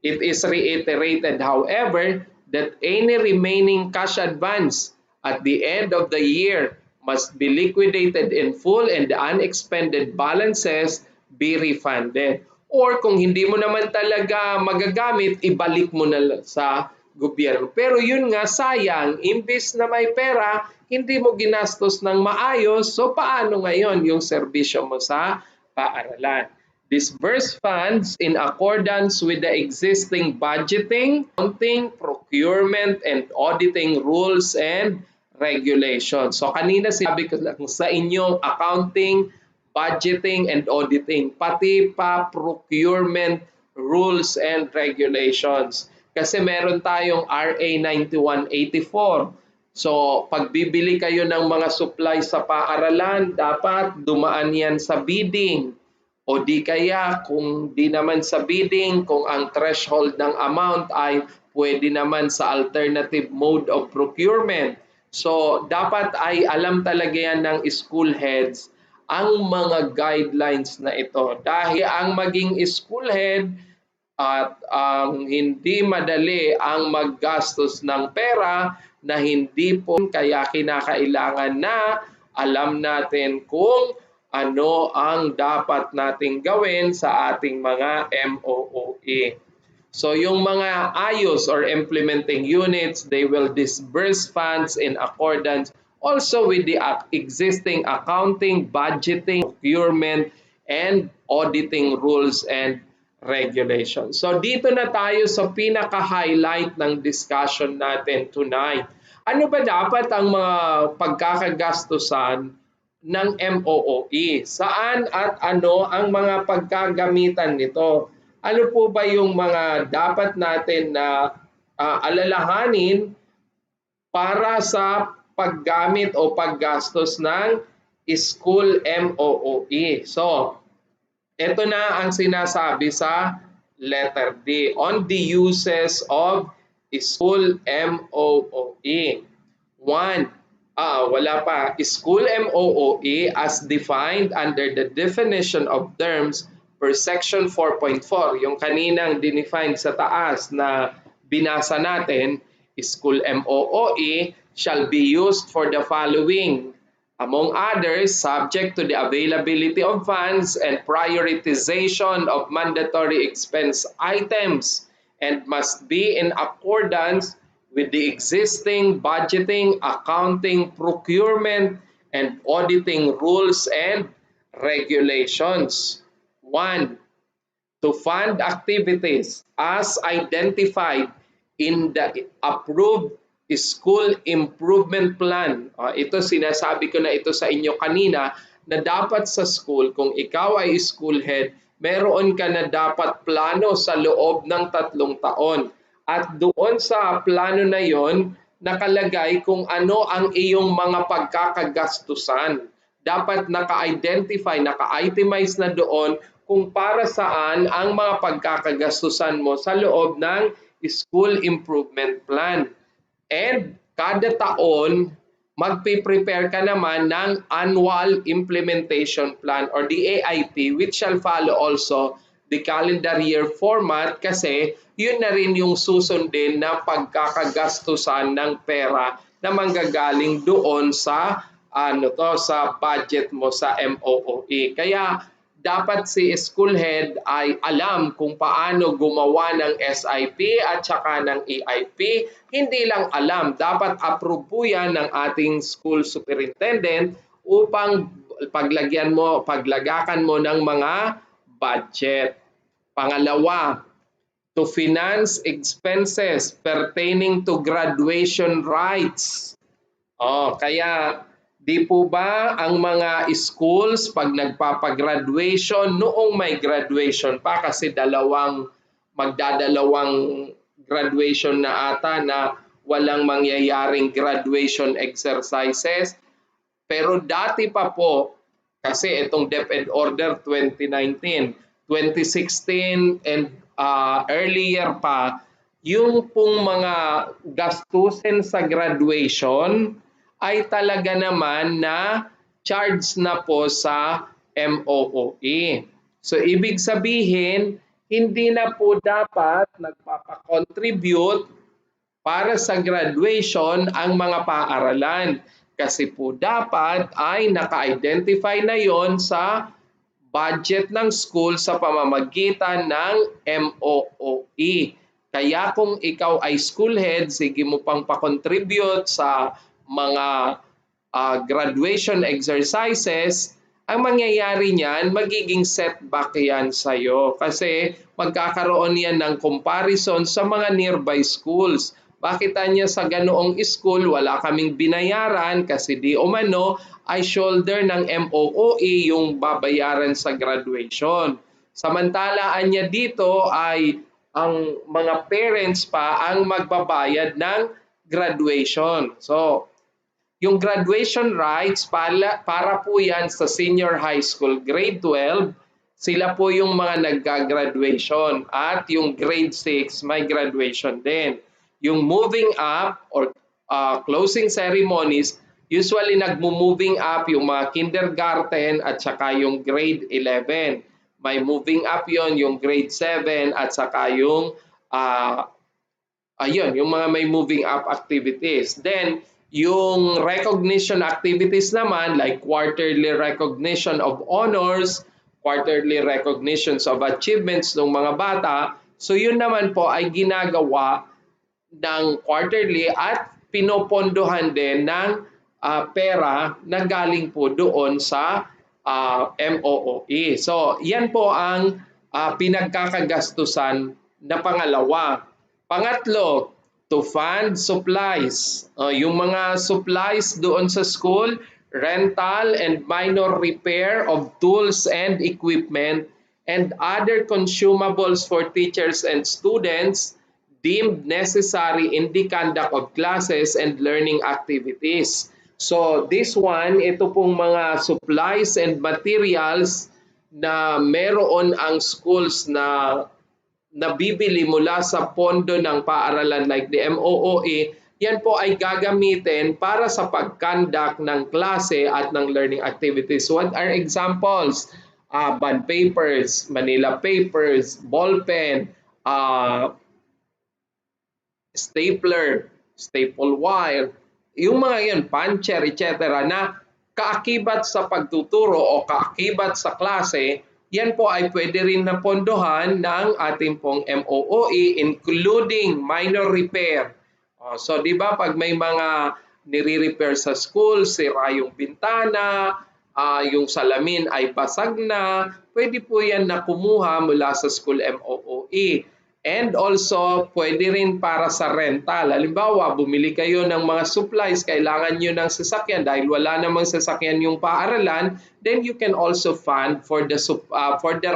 It is reiterated, however, that any remaining cash advance at the end of the year must be liquidated in full and the unexpended balances be refunded. Or kung hindi mo naman talaga magagamit, ibalik mo na sa gobyerno. Pero yun nga, sayang, imbis na may pera, hindi mo ginastos ng maayos, so paano ngayon yung serbisyo mo sa paaralan? Disburse funds in accordance with the existing budgeting, accounting, procurement, and auditing rules and regulations. So kanina sinabi ko lang sa inyong accounting, budgeting, and auditing, pati pa procurement rules and regulations. Kasi meron tayong RA 9184. So, pag bibili kayo ng mga supply sa paaralan, dapat dumaan yan sa bidding. O di kaya, kung di naman sa bidding, kung ang threshold ng amount ay pwede naman sa alternative mode of procurement. So, dapat ay alam talaga yan ng school heads ang mga guidelines na ito. Dahil ang maging school head at ang hindi madali ang maggastos ng pera na hindi po kaya kinakailangan na alam natin kung ano ang dapat nating gawin sa ating mga MOOE. So yung mga ayos or implementing units, they will disburse funds in accordance also with the existing accounting, budgeting, procurement, and auditing rules and regulations. So dito na tayo sa pinaka-highlight ng discussion natin tonight. Ano ba dapat ang mga pagkakagastusan ng MOOE? Saan at ano ang mga pagkagamitan nito? Ano po ba yung mga dapat natin na alalahanin para sa paggamit o paggastos ng school MOOE? So, ito na ang sinasabi sa letter D on the uses of school MOOE. 1. Wala pa. School MOOE as defined under the definition of terms per section 4.4. Yung kaninang dinefine sa taas na binasa natin, school MOOE shall be used for the following. Among others, subject to the availability of funds and prioritization of mandatory expense items and must be in accordance with the existing budgeting, accounting, procurement, and auditing rules and regulations. 1. To fund activities as identified in the approved school improvement plan. Ito sinasabi ko na ito sa inyo kanina na dapat sa school, kung ikaw ay school head, meron ka na dapat plano sa loob ng 3 taon. At doon sa plano na yon, nakalagay kung ano ang iyong mga pagkakagastusan. Dapat naka-identify, naka-itemize na doon kung para saan ang mga pagkakagastusan mo sa loob ng school improvement plan. And kada taon, magpe-prepare ka naman ng annual implementation plan or the AIP, which shall follow also the calendar year format kasi yun na rin yung susundin na pagkakagastusan ng pera na manggagaling doon sa sa budget mo sa MOOE. Kaya dapat si school head ay alam kung paano gumawa ng SIP at saka ng EIP. Hindi lang alam, dapat approve po yan ng ating school superintendent upang paglagakan mo ng mga budget. Pangalawa, to finance expenses pertaining to graduation rights. Kaya di po ba ang mga schools pag nagpapagraduation, noong may graduation pa kasi magdadalawang graduation na ata na walang mangyayaring graduation exercises. Pero dati pa po, kasi itong DepEd Order 2019, 2016 and earlier pa, yung pong mga gastusin sa graduation ay talaga naman na charge na po sa MOOE. So ibig sabihin, hindi na po dapat nagpapakontribute para sa graduation ang mga paaralan. Kasi po dapat ay naka-identify na yon sa budget ng school sa pamamagitan ng MOOE. Kaya kung ikaw ay school head, sige mo pang pa-contribute sa mga graduation exercises, ang mangyayari niyan, magiging setback yan sa'yo. Kasi magkakaroon yan ng comparison sa mga nearby schools. Bakit niya sa ganoong school, wala kaming binayaran kasi di umano ay shoulder ng MOOE yung babayaran sa graduation. Samantalaan niya dito ay ang mga parents pa ang magbabayad ng graduation. So, yung graduation rights para po yan sa senior high school, grade 12, sila po yung mga nagka-graduation at yung grade 6 may graduation din. Yung moving up or closing ceremonies, usually nagmo-moving up yung mga kindergarten at saka yung grade 11. May moving up yon yung grade 7 at saka yung ayun, yung mga may moving up activities. Then, yung recognition activities naman like quarterly recognition of honors, quarterly recognitions of achievements ng mga bata. So yun naman po ay ginagawa ng quarterly at pinopondohan din ng pera na galing po doon sa MOOE. So yan po ang pinagkakagastusan na pangalawa. Pangatlo, to fund supplies. Yung mga supplies doon sa school, rental and minor repair of tools and equipment and other consumables for teachers and students deemed necessary in the conduct of classes and learning activities. So this one, ito pong mga supplies and materials na meron ang schools na nabibili mula sa pondo ng paaralan like the MOOE, yan po ay gagamitin para sa pag-conduct ng klase at ng learning activities. What are examples? Bond papers, Manila papers, ballpen, stapler, staple wire, yung mga yan, puncher, etc. na kaakibat sa pagtuturo o kaakibat sa klase, yan po ay pwede rin na pondohan ng ating pong MOOE including minor repair. So di ba pag may mga nire-repair sa school, sira yung bintana, yung salamin ay basag na, pwede po yan na kumuha mula sa school MOOE. And also, pwede rin para sa rental. Halimbawa, bumili kayo ng mga supplies, kailangan nyo ng sasakyan dahil wala namang sasakyan yung paaralan, then you can also fund for the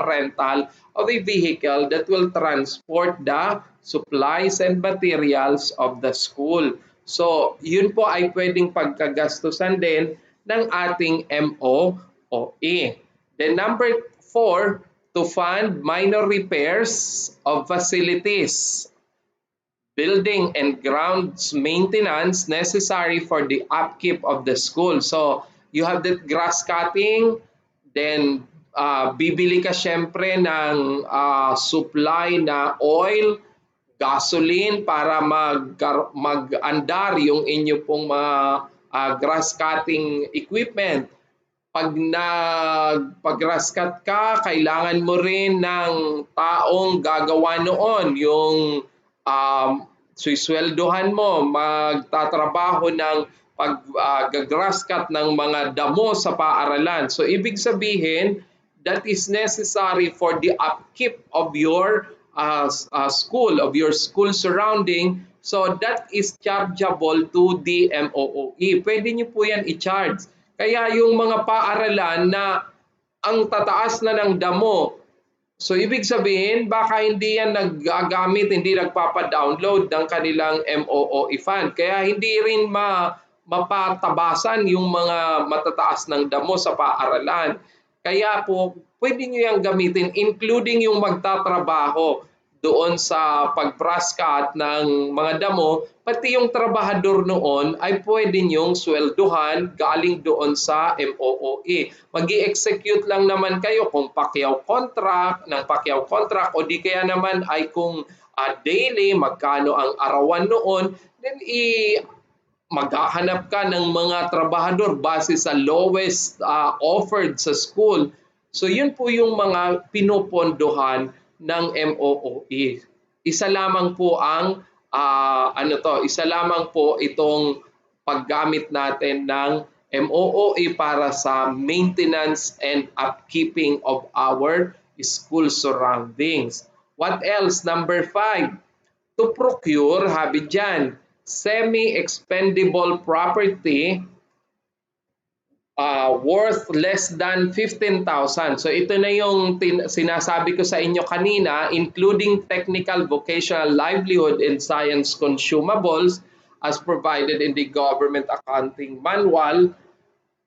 rental of a vehicle that will transport the supplies and materials of the school. So, yun po ay pwedeng pagkagastusan din ng ating MOOE. Then number 4, to fund minor repairs of facilities, building and grounds maintenance necessary for the upkeep of the school. So, you have the grass cutting, then bibili ka syempre ng supply na oil, gasoline para mag-andar yung inyo pong mga grass cutting equipment. Pag nagpag-grasscut ka, kailangan mo rin ng taong gagawa noon. Yung susweldohan mo, magtatrabaho ng pag-grasscut ng mga damo sa paaralan. So, ibig sabihin, that is necessary for the upkeep of your school, of your school surrounding. So, that is chargeable to the MOOE. Pwede nyo po yan i-charge. Kaya yung mga paaralan na ang tataas na ng damo, so ibig sabihin baka hindi yan nagagamit, hindi nagpapa-download ng kanilang MOOE fund. Kaya hindi rin mapatabasan yung mga matataas ng damo sa paaralan. Kaya po pwede nyo yung gamitin including yung magtatrabaho doon sa pag-brascat ng mga damo, pati yung trabahador noon ay pwede nyong swelduhan galing doon sa MOOE. Mag-i-execute lang naman kayo kung pakyaw contract, o di kaya naman ay kung daily, magkano ang arawan noon, then maghahanap ka ng mga trabahador base sa lowest offered sa school. So yun po yung mga pinopondohan ng MOOE. Isa lamang po ang isa lamang po itong paggamit natin ng MOOE para sa maintenance and upkeeping of our school surroundings. What else? Number 5, to procure, habi dyan, semi-expendable property worth less than 15,000. So ito na yung sinasabi ko sa inyo kanina, including technical, vocational, livelihood, and science consumables as provided in the Government Accounting Manual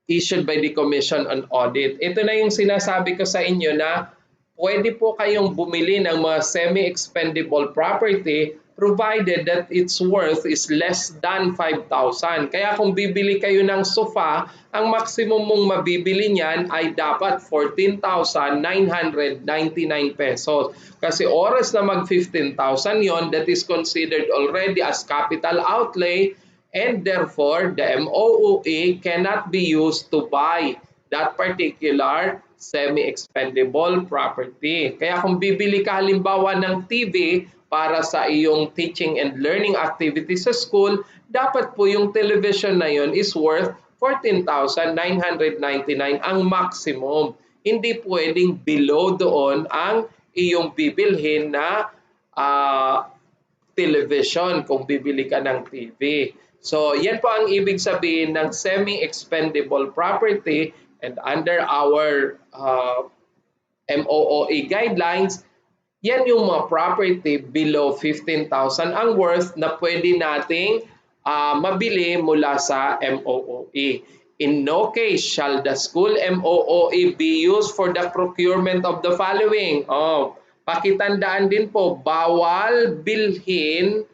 issued by the Commission on Audit. Ito na yung sinasabi ko sa inyo na pwede po kayong bumili ng mga semi-expendable property provided that its worth is less than 5,000. Kaya kung bibili kayo ng sofa, ang maximum mong mabibili niyan ay dapat 14,999 pesos. Kasi oras na mag 15,000 yon, that is considered already as capital outlay, and therefore the MOOE cannot be used to buy that particular semi-expendable property. Kaya kung bibili ka halimbawa ng TV para sa iyong teaching and learning activities sa school, dapat po yung television na yun is worth 14,999 ang maximum. Hindi pwedeng below doon ang iyong bibilhin na television kung bibili ka ng TV. So, yan po ang ibig sabihin ng semi-expendable property, and under our MOOE guidelines, yan yung mga property below 15,000 ang worth na pwede nating mabili mula sa MOOE. In no case shall the school MOOE be used for the procurement of the following. Pakitandaan din po, bawal bilhin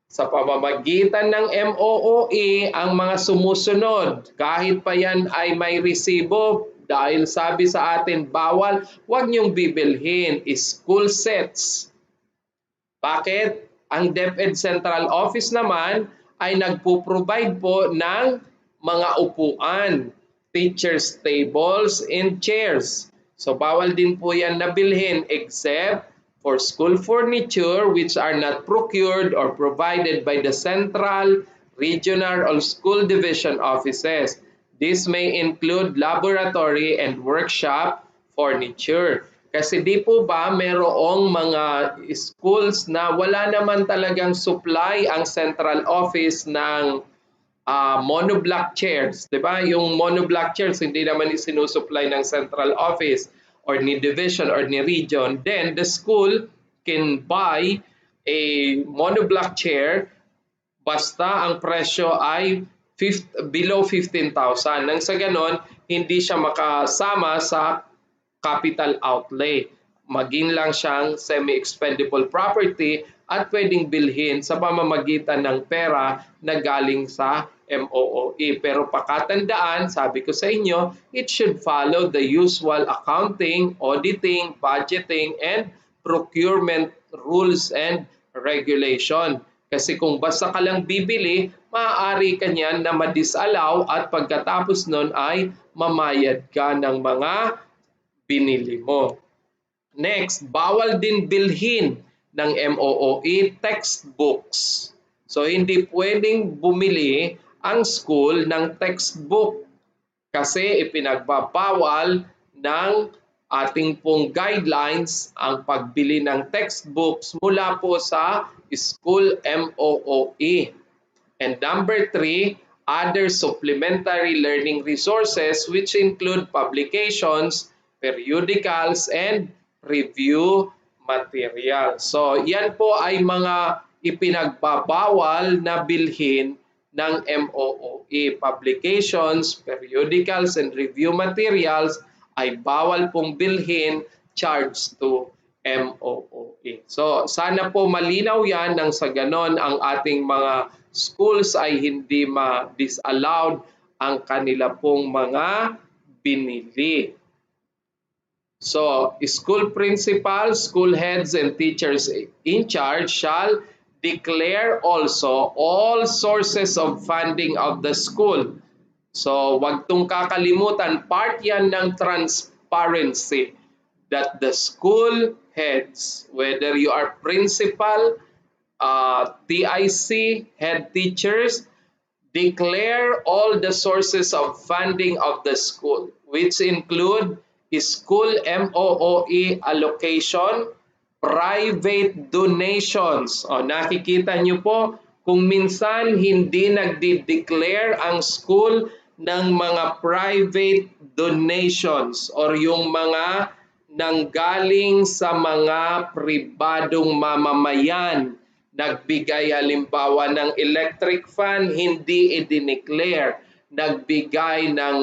sa pamamagitan ng MOOE ang mga sumusunod. Kahit pa yan ay may resibo, dahil sabi sa atin bawal, huwag niyong bibilhin. School sets. Bakit? Ang DepEd Central Office naman ay nagpo-provide po ng mga upuan, teachers' tables, and chairs. So bawal din po yan nabilhin except for school furniture which are not procured or provided by the central, regional, or school division offices. This may include laboratory and workshop furniture. Kasi di po ba merong mga schools na wala naman talagang supply ang central office ng monoblock chairs, 'di ba? Yung monoblock chairs hindi naman isinusupply ng central office or ni division or ni region. Then the school can buy a monoblock chair basta ang presyo ay below 15,000. Nang sa ganon, hindi siya makasama sa capital outlay. Maging lang siyang semi-expendable property at pwedeng bilhin sa pamamagitan ng pera na galing sa MOOE. Pero pakatandaan, sabi ko sa inyo, it should follow the usual accounting, auditing, budgeting, and procurement rules and regulation. Kasi kung basta ka lang bibili, maaari ka niyan na ma-disallow at pagkatapos nun ay mamayad ka ng mga binili mo. Next, bawal din bilhin ng MOOE textbooks. So, hindi pwedeng bumili ang school ng textbook kasi ipinagbabawal ng ating pong guidelines ang pagbili ng textbooks mula po sa school MOOE. And number 3, other supplementary learning resources which include publications, periodicals, and review material. So, yan po ay mga ipinagbabawal na bilhin ng MOOE. Publications, periodicals, and review materials ay bawal pong bilhin, charged to MOOE. So, sana po malinaw yan nang sa ganon ang ating mga schools ay hindi ma-disallowed ang kanila pong mga binili. So, school principals, school heads, and teachers in charge shall declare also all sources of funding of the school. So, wag tong kakalimutan, part yan ng transparency that the school heads, whether you are principal, TIC, head teachers, declare all the sources of funding of the school, which include school MOOE allocation, private donations. Nakikita nyo po, kung minsan hindi nagdi-declare ang school ng mga private donations or yung mga nanggaling sa mga pribadong mamamayan. Nagbigay halimbawa ng electric fan, hindi i-declare. Nagbigay ng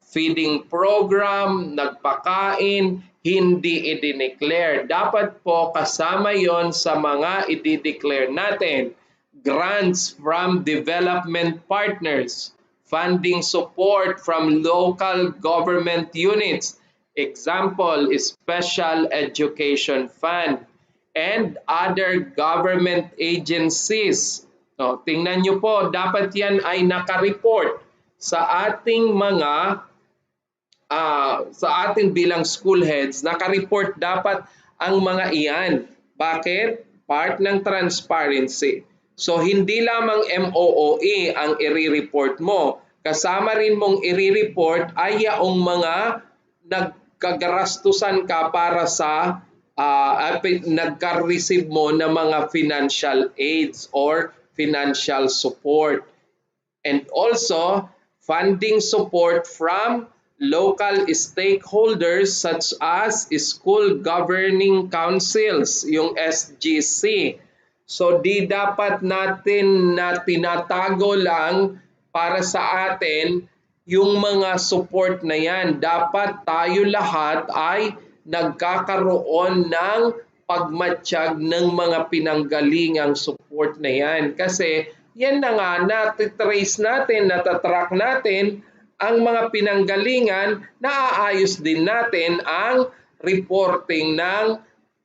feeding program, nagpakain, hindi i-declare. Dapat po kasama yon sa mga i-declare natin. Grants from development partners, funding support from local government units, example, Special Education Fund, and other government agencies. So, tingnan nyo po, dapat yan ay nakareport sa ating mga sa atin bilang school heads, nakareport dapat ang mga iyan. Bakit? Part ng transparency. So hindi lamang MOOE ang i-report mo. Kasama rin mong i-report ay yaong mga nagkagarastusan ka para sa nagka-receive mo ng mga financial aids or financial support. And also, funding support from local stakeholders such as school governing councils, yung SGC. So di dapat natin na tinatago lang para sa atin yung mga support na yan. Dapat tayo lahat ay nagkakaroon ng pagmatsyag ng mga pinanggalingang support na yan. Kasi yan na nga, natitrace natin, natatrack natin ang mga pinanggalingan, naaayos din natin ang reporting ng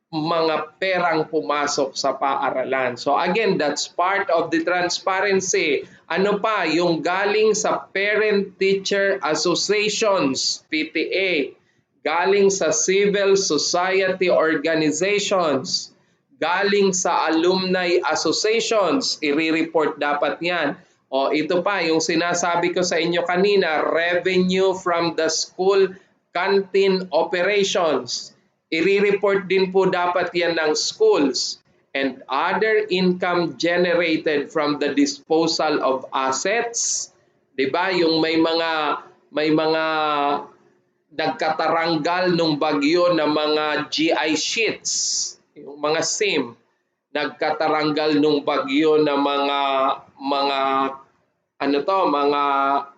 mga perang pumasok sa paaralan. So again, that's part of the transparency. Ano pa? Yung galing sa Parent-Teacher Associations, PTA, galing sa civil society organizations, galing sa alumni associations, i-report dapat yan. O ito pa, yung sinasabi ko sa inyo kanina, revenue from the school canteen operations. I-report din po dapat yan ng schools and other income generated from the disposal of assets. 'Di ba? Yung may mga nagkataranggal nung bagyo na mga GI sheets, yung mga SIM, nagkataranggal nung bagyo na mga mga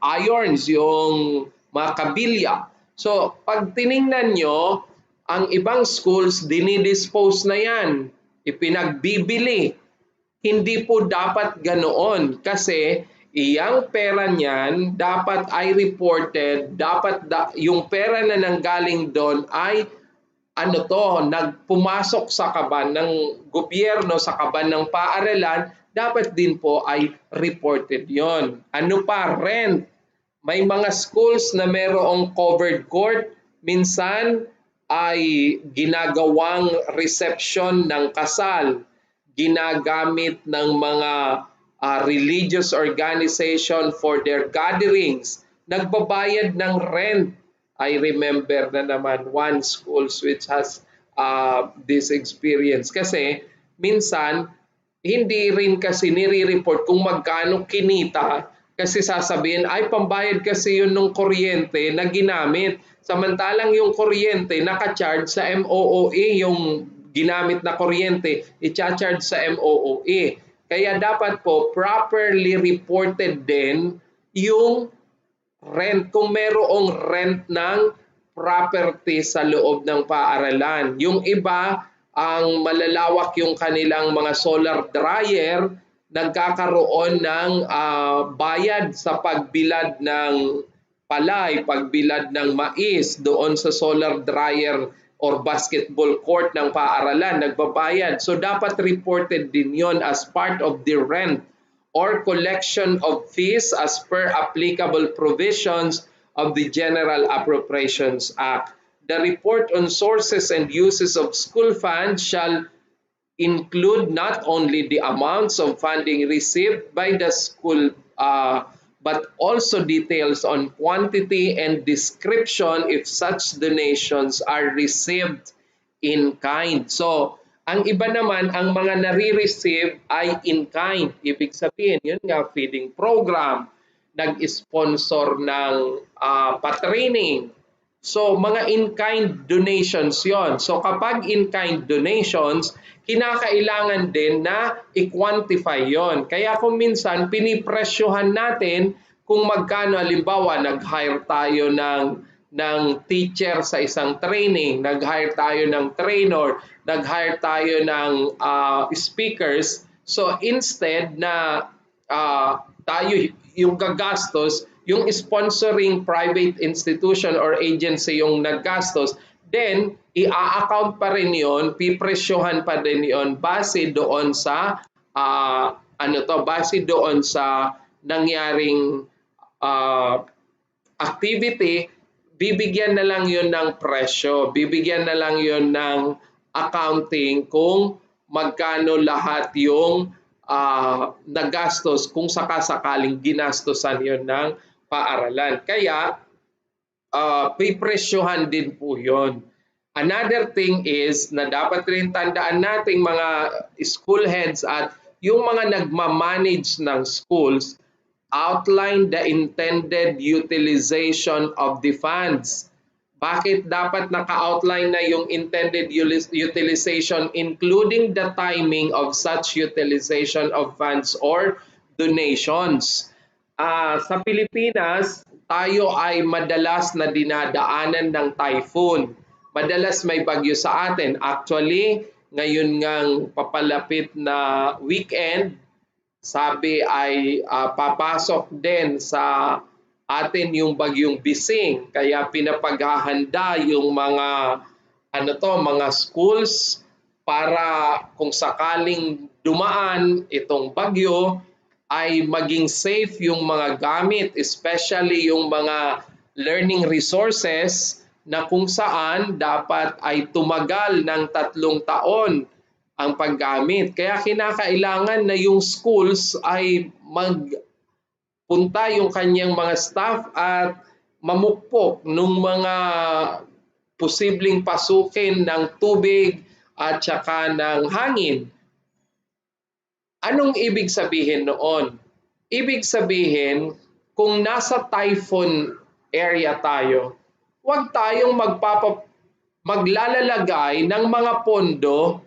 irons, yung mga kabilya. So, pag tiningnan nyo, ang ibang schools dinidispose na yan, ipinagbibili. Hindi po dapat ganoon kasi iyang pera niyan dapat ay reported, dapat yung pera na nanggaling doon ay nagpumasok sa kaban ng gobyerno, sa kaban ng paaralan, dapat din po ay reported yon. Ano pa? Rent. May mga schools na mayroong covered court, minsan ay ginagawang reception ng kasal, ginagamit ng mga religious organization for their gatherings, nagbabayad ng rent. I remember na naman one schools which has this experience. Kasi minsan, hindi rin kasi nire-report kung magkano kinita kasi sasabihin, ay pambayad kasi yun ng kuryente na ginamit. Samantalang yung kuryente naka-charge sa MOOE, yung ginamit na kuryente, i-charge sa MOOE. Kaya dapat po properly reported din yung rent, kung merong rent ng property sa loob ng paaralan. Yung iba, ang malalawak yung kanilang mga solar dryer, nagkakaroon ng bayad sa pagbilad ng palay, pagbilad ng mais doon sa solar dryer or basketball court ng paaralan, nagbabayad. So dapat reported din yon as part of the rent or collection of fees as per applicable provisions of the General Appropriations Act. The report on sources and uses of school funds shall include not only the amounts of funding received by the school, but also details on quantity and description if such donations are received in kind. So, ang iba naman, ang mga nare-receive ay in kind. Ibig sabihin, yun nga, feeding program, nag-sponsor ng pa-training. So, mga in-kind donations yon. So, kapag in-kind donations, kinakailangan din na i-quantify yon. Kaya kung minsan, pinipresyohan natin kung magkano, halimbawa, nag-hire tayo ng ng teacher sa isang training, nag-hire tayo ng trainer, nag-hire tayo ng speakers. So instead na tayo yung gagastos, yung sponsoring private institution or agency yung naggastos, then i-account pa rin yun, pipresyohan pa rin yun base doon sa base doon sa nangyaring uh, activity, bibigyan na lang yun ng presyo, bibigyan na lang yun ng accounting kung magkano lahat yung nagastos kung sakasakaling ginastosan yun ng paaralan. Kaya, pipresyohan din po yun. Another thing is na dapat rin tandaan nating mga school heads at yung mga nagmamanage ng schools, outline the intended utilization of the funds. Bakit dapat naka-outline na yung intended utilization including the timing of such utilization of funds or donations? Sa Pilipinas, tayo ay madalas na dinadaanan ng typhoon. Madalas may bagyo sa atin. Actually, ngayon ngang papalapit na weekend, sabi ay papasok din sa atin yung bagyong Bising. Kaya pinapaghahanda yung mga schools para kung sakaling dumaan itong bagyo ay maging safe yung mga gamit, especially yung mga learning resources na kung saan dapat ay tumagal ng 3 taon ang paggamit. Kaya kinakailangan na yung schools ay magpunta yung kanyang mga staff at mamukpok ng mga posibleng pasukin ng tubig at saka ng hangin. Anong ibig sabihin noon? Ibig sabihin, kung nasa typhoon area tayo, huwag tayong maglalalagay ng mga pondo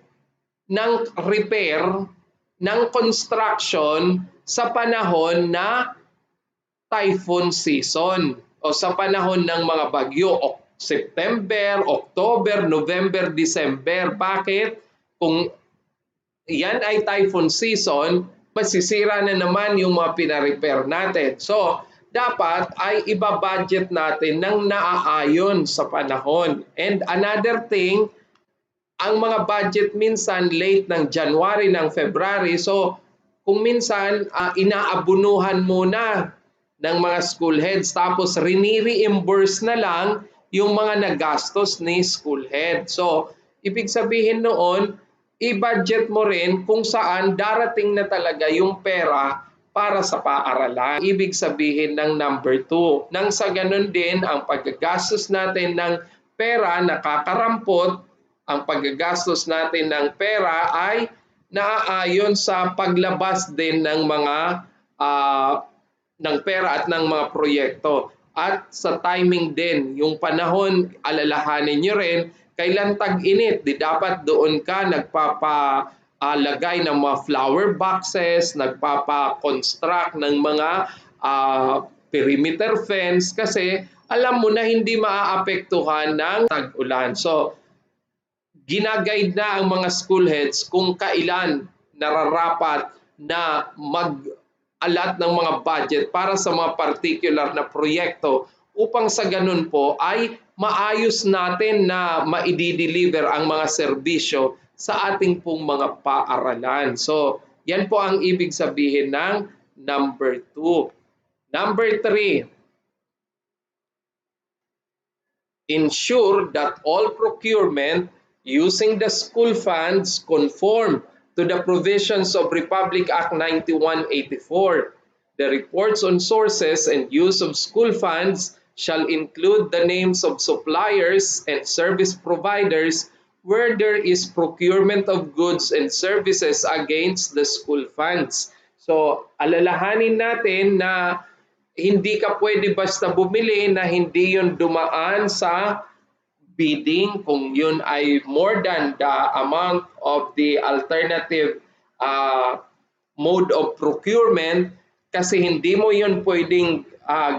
ng repair, ng construction sa panahon na typhoon season o sa panahon ng mga bagyo, September, October, November, December. Bakit? Kung yan ay typhoon season, masisira na naman yung mga pina-repair natin. So, dapat ay iba-budget natin ng naaayon sa panahon. And another thing, ang mga budget minsan late ng January, ng February. So, kung minsan inaabunuhan muna ng mga school heads tapos rini-reimburse na lang yung mga nagastos ni school head. So, ibig sabihin noon, i-budget mo rin kung saan darating na talaga yung pera para sa paaralan. Ibig sabihin ng number 2. Nang sa ganun din, ang paggagastos natin ng pera nakakarampot, ang paggagastos natin ng pera ay naaayon sa paglabas din ng mga ng pera at ng mga proyekto. At sa timing din, yung panahon, alalahanin nyo rin, kailan tag-init, di dapat doon ka nagpapalagay ng mga flower boxes, nagpapa-construct ng mga perimeter fence kasi alam mo na hindi maaapektuhan ng tag-ulan. So, ginaguide na ang mga school heads kung kailan nararapat na mag-alat ng mga budget para sa mga particular na proyekto upang sa ganun po ay maayos natin na maidi-deliver ang mga serbisyo sa ating pong mga paaralan. So, yan po ang ibig sabihin ng number 2. Number 3, ensure that all procurement using the school funds conform to the provisions of Republic Act 9184. The reports on sources and use of school funds shall include the names of suppliers and service providers where there is procurement of goods and services against the school funds. So, alalahanin natin na hindi ka pwede basta bumili na hindi yun dumaan sa bidding kung yun ay more than the amount of the alternative mode of procurement kasi hindi mo yun pwedeng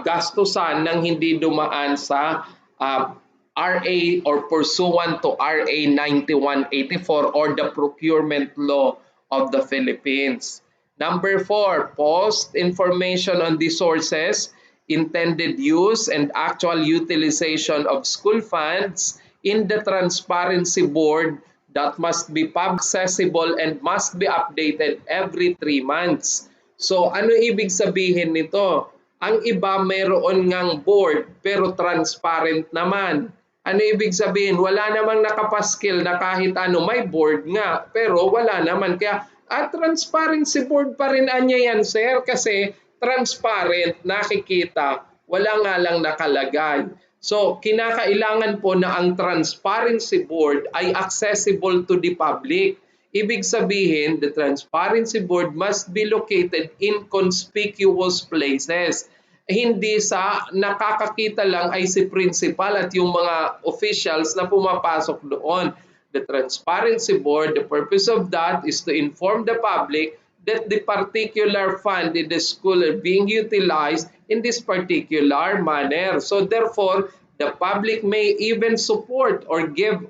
gastusan nang hindi dumaan sa uh, RA or pursuant to RA 9184 or the procurement law of the Philippines. Number 4, post information on the sources, intended use, and actual utilization of school funds in the transparency board that must be public accessible and must be updated every 3 months. So ano ibig sabihin nito? Ang iba mayroon ngang board pero transparent naman. Ano ibig sabihin? Wala namang nakapaskil na kahit ano, may board nga pero wala naman. Kaya transparency board pa rin anya yan, sir, kasi transparent, nakikita, wala nga lang nakalagay. So, kinakailangan po na ang transparency board ay accessible to the public. Ibig sabihin, the transparency board must be located in conspicuous places. Hindi sa nakakakita lang ay si principal at yung mga officials na pumapasok doon. The transparency board, the purpose of that is to inform the public that the particular fund in the school are being utilized in this particular manner. So therefore, the public may even support or give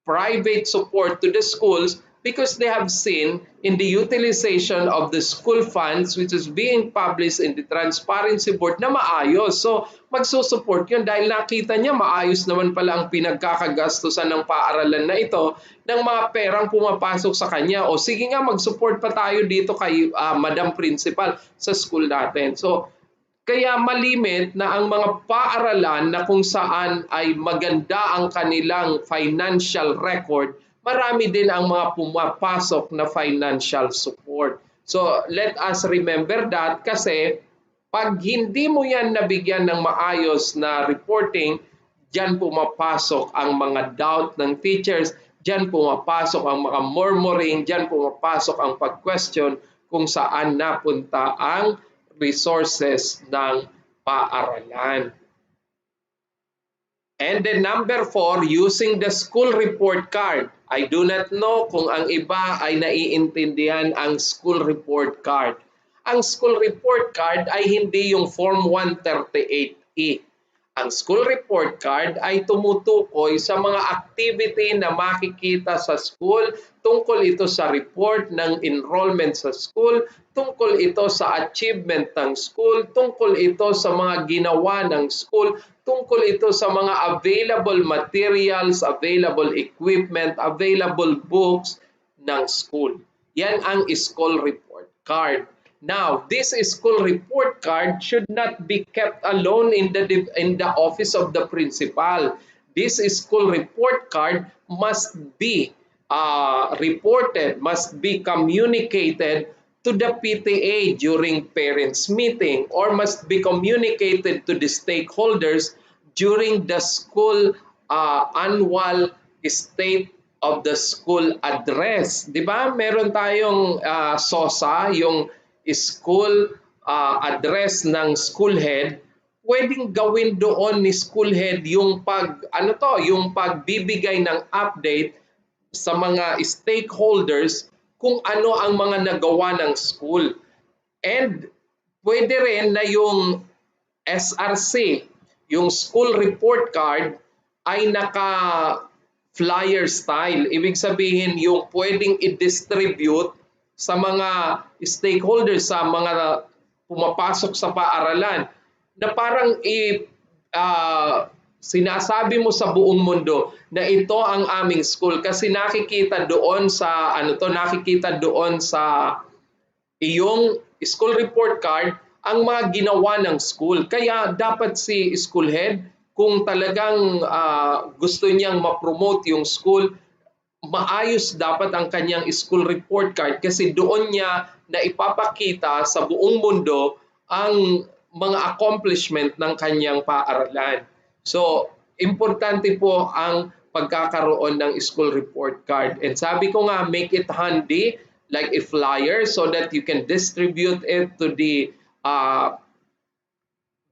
private support to the schools because they have seen in the utilization of the school funds which is being published in the transparency board na maayos. So magsusupport yun dahil nakita niya maayos naman pala ang pinagkakagastusan ng paaralan na ito ng mga perang pumapasok sa kanya. O sige nga, mag-support pa tayo dito kay Madam Principal sa school natin. So kaya malimit na ang mga paaralan na kung saan ay maganda ang kanilang financial record, marami din ang mga pumapasok na financial support. So let us remember that kasi pag hindi mo yan nabigyan ng maayos na reporting, diyan pumapasok ang mga doubt ng teachers, diyan pumapasok ang mga murmuring, diyan pumapasok ang pag-question kung saan napunta ang resources ng paaralan. And then number 4, using the school report card. I do not know kung ang iba ay naiintindihan ang school report card. Ang school report card ay hindi yung Form 138E. Ang school report card ay tumutukoy sa mga activity na makikita sa school, tungkol ito sa report ng enrollment sa school, tungkol ito sa achievement ng school, tungkol ito sa mga ginawa ng school, tungkol ito sa mga available materials, available equipment, available books ng school. Yan ang school report card. Now, this school report card should not be kept alone in the office of the principal. This school report card must be reported, must be communicated to the PTA during parents meeting or must be communicated to the stakeholders during the school annual state of the school address. 'Di ba? Meron tayong SOSA, yung school address ng school head. Pwedeng gawin doon ni school head yung yung pagbibigay ng update sa mga stakeholders kung ano ang mga nagawa ng school. And pwede rin na yung SRC, yung school report card ay naka flyer style. Ibig sabihin yung pwedeng i-distribute sa mga stakeholders, sa mga pumapasok sa paaralan na parang sinasabi mo sa buong mundo na ito ang aming school kasi nakikita doon sa nakikita doon sa iyong school report card ang mga ginawa ng school. Kaya dapat si school head kung talagang gusto niyang ma-promote yung school, maayos dapat ang kanyang school report card kasi doon niya na ipapakita sa buong mundo ang mga accomplishment ng kanyang paaralan. So, importante po ang pagkakaroon ng school report card. And sabi ko nga, make it handy like a flyer so that you can distribute it to the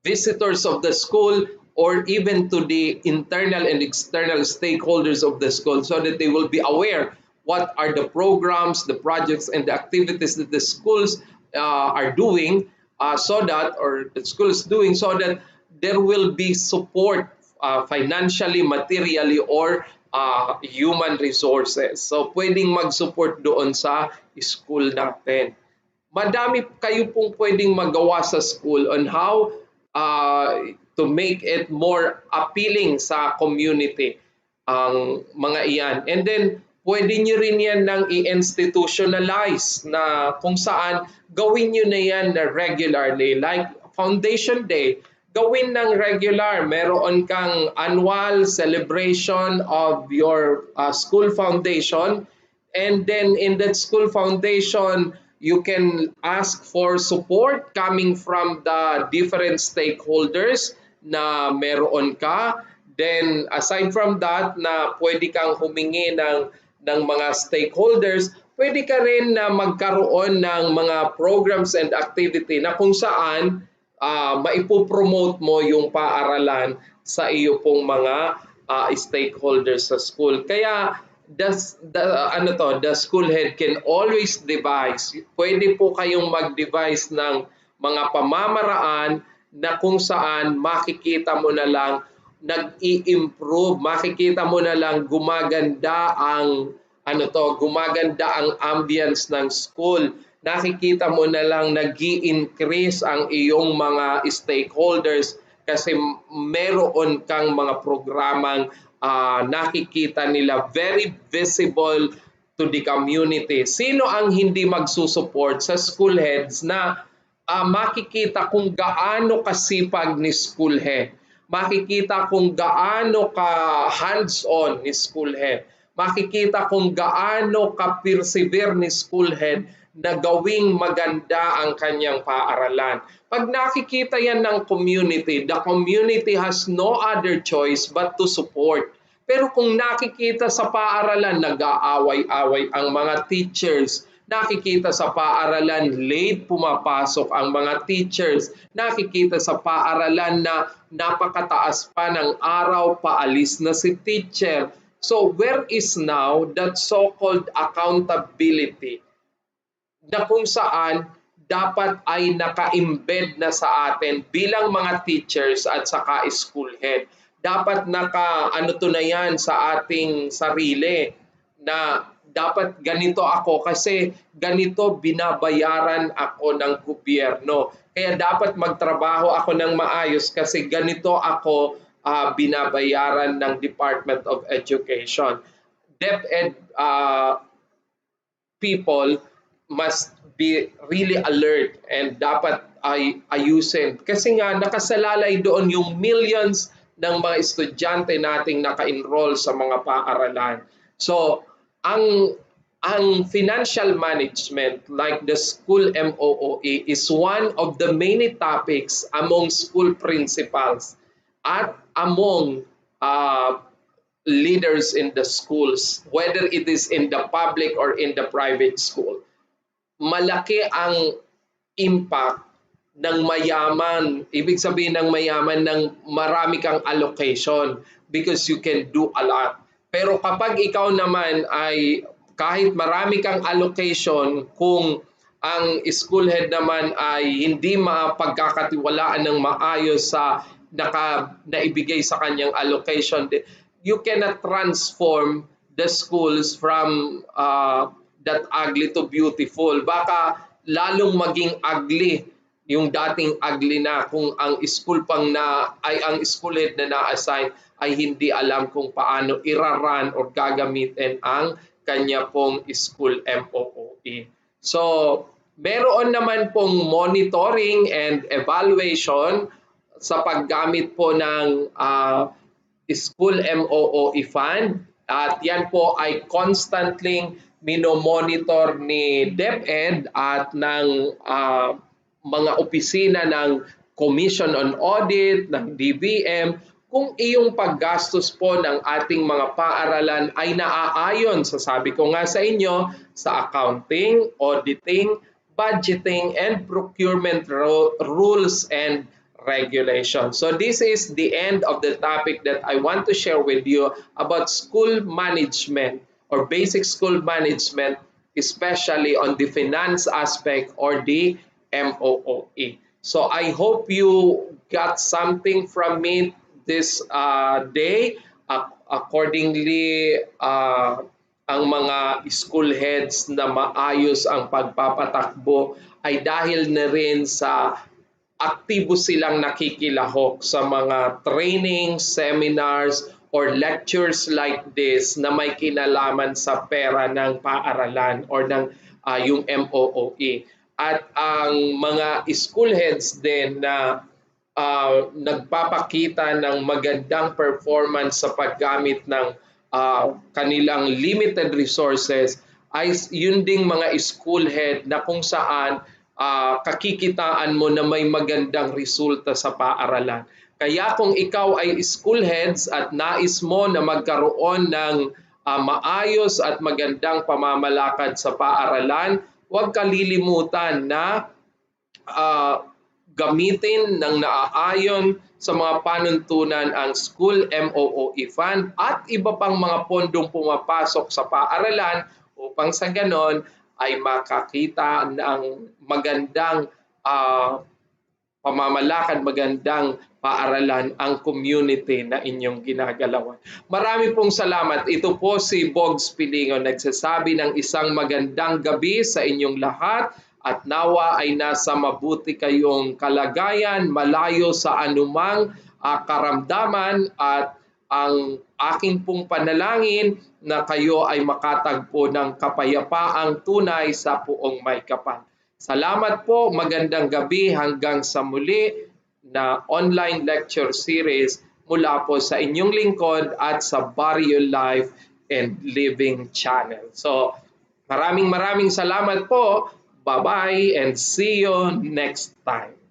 visitors of the school or even to the internal and external stakeholders of the school so that they will be aware what are the programs, the projects, and the activities that the schools are doing so that, or the school is doing so that there will be support financially, materially, or human resources. So pwedeng mag-support doon sa school natin. Madami kayo pong pwedeng magawa sa school on how to make it more appealing sa community ang mga iyan. And then, pwede nyo rin yan ng i-institutionalize na kung saan gawin nyo na yan na regularly. Like Foundation Day, gawin ng regular. Meron kang annual celebration of your school foundation. And then in that school foundation, you can ask for support coming from the different stakeholders na meron ka. Then aside from that na pwede kang humingi ng mga stakeholders, pwede ka rin na magkaroon ng mga programs and activity na kung saan maipopromote mo yung paaralan sa iyo pong mga stakeholders sa school. Kaya the school head can always devise. Pwede po kayong mag-devise ng mga pamamaraan na kung saan makikita mo na lang nag-i-improve, makikita mo na lang gumaganda ang ambience ng school. Nakikita mo na lang nag-i-increase ang iyong mga stakeholders kasi meron kang mga programang nakikita nila very visible to the community. Sino ang hindi magsusupport sa school heads na makikita kung gaano kasipag ni school head, makikita kung gaano ka hands-on ni school head, makikita kung gaano ka persevere ni school head na gawing maganda ang kanyang paaralan. Pag nakikita yan ng community, the community has no other choice but to support. Pero kung nakikita sa paaralan, nag-aaway-away ang mga teachers, nakikita sa paaralan, late pumapasok ang mga teachers, nakikita sa paaralan na napakataas pa ng araw, paalis na si teacher. So where is now that so-called accountability na kung saan dapat ay naka-embed na sa atin bilang mga teachers at saka school head. Dapat to na yan sa ating sarili na dapat ganito ako kasi ganito binabayaran ako ng gobyerno. Kaya dapat magtrabaho ako ng maayos kasi ganito ako binabayaran ng Department of Education. DepEd people must be really alert and dapat ay ayusin. Kasi nga nakasalalay doon yung millions ng mga estudyante nating naka-enroll sa mga paaralan. So, ang financial management like the school MOOE is one of the many topics among school principals at among leaders in the schools, whether it is in the public or in the private school. Malaki ang impact ng mayaman, ibig sabihin ng mayaman ng marami kang allocation because you can do a lot. Pero kapag ikaw naman ay kahit marami kang allocation, kung ang school head naman ay hindi mapagkakatiwalaan ng maayos sa naibigay sa kanyang allocation, you cannot transform the schools from that ugly to beautiful. Baka lalong maging ugly yung dating ugly na kung ang school ang school head na na-assign ay hindi alam kung paano iraran o gagamitin ang kanya pong school MOOE. So, meron naman pong monitoring and evaluation sa paggamit po ng school MOOE fund at yan po ay constantly minomonitor ni DepEd at ng mga opisina ng Commission on Audit, ng DBM, kung iyong paggastos po ng ating mga paaralan ay naaayon sa sabi ko nga sa inyo sa accounting, auditing, budgeting, and procurement rules and regulations. So this is the end of the topic that I want to share with you about school management or basic school management, especially on the finance aspect or the MOOE. So I hope you got something from it this day. Accordingly, ang mga school heads na maayos ang pagpapatakbo ay dahil na rin sa aktibo silang nakikilahok sa mga training, seminars, or lectures like this na may kinalaman sa pera ng paaralan or ng yung MOOE. At ang mga school heads din na nagpapakita ng magandang performance sa paggamit ng kanilang limited resources ay yun ding mga school head na kung saan kakikitaan mo na may magandang resulta sa paaralan. Kaya kung ikaw ay school heads at nais mo na magkaroon ng maayos at magandang pamamalakad sa paaralan, huwag kalilimutan na uh, gamitin ng naaayon sa mga panuntunan ang School MOOE Fund at iba pang mga pondong pumapasok sa paaralan upang sa ganon ay makakita ng magandang uh, pamamalakad, magandang paaralan ang community na inyong ginagalawan. Marami pong salamat. Ito po si Bogs Pelingon nagsasabi ng isang magandang gabi sa inyong lahat at nawa ay nasa mabuti kayong kalagayan, malayo sa anumang karamdaman at ang aking pong panalangin na kayo ay makatagpo ng kapayapaang tunay sa puong may kapal. Salamat po, magandang gabi hanggang sa muli na online lecture series mula po sa inyong lingkod at sa Barrio Life and Living Channel. So, maraming salamat po. Bye-bye and see you next time.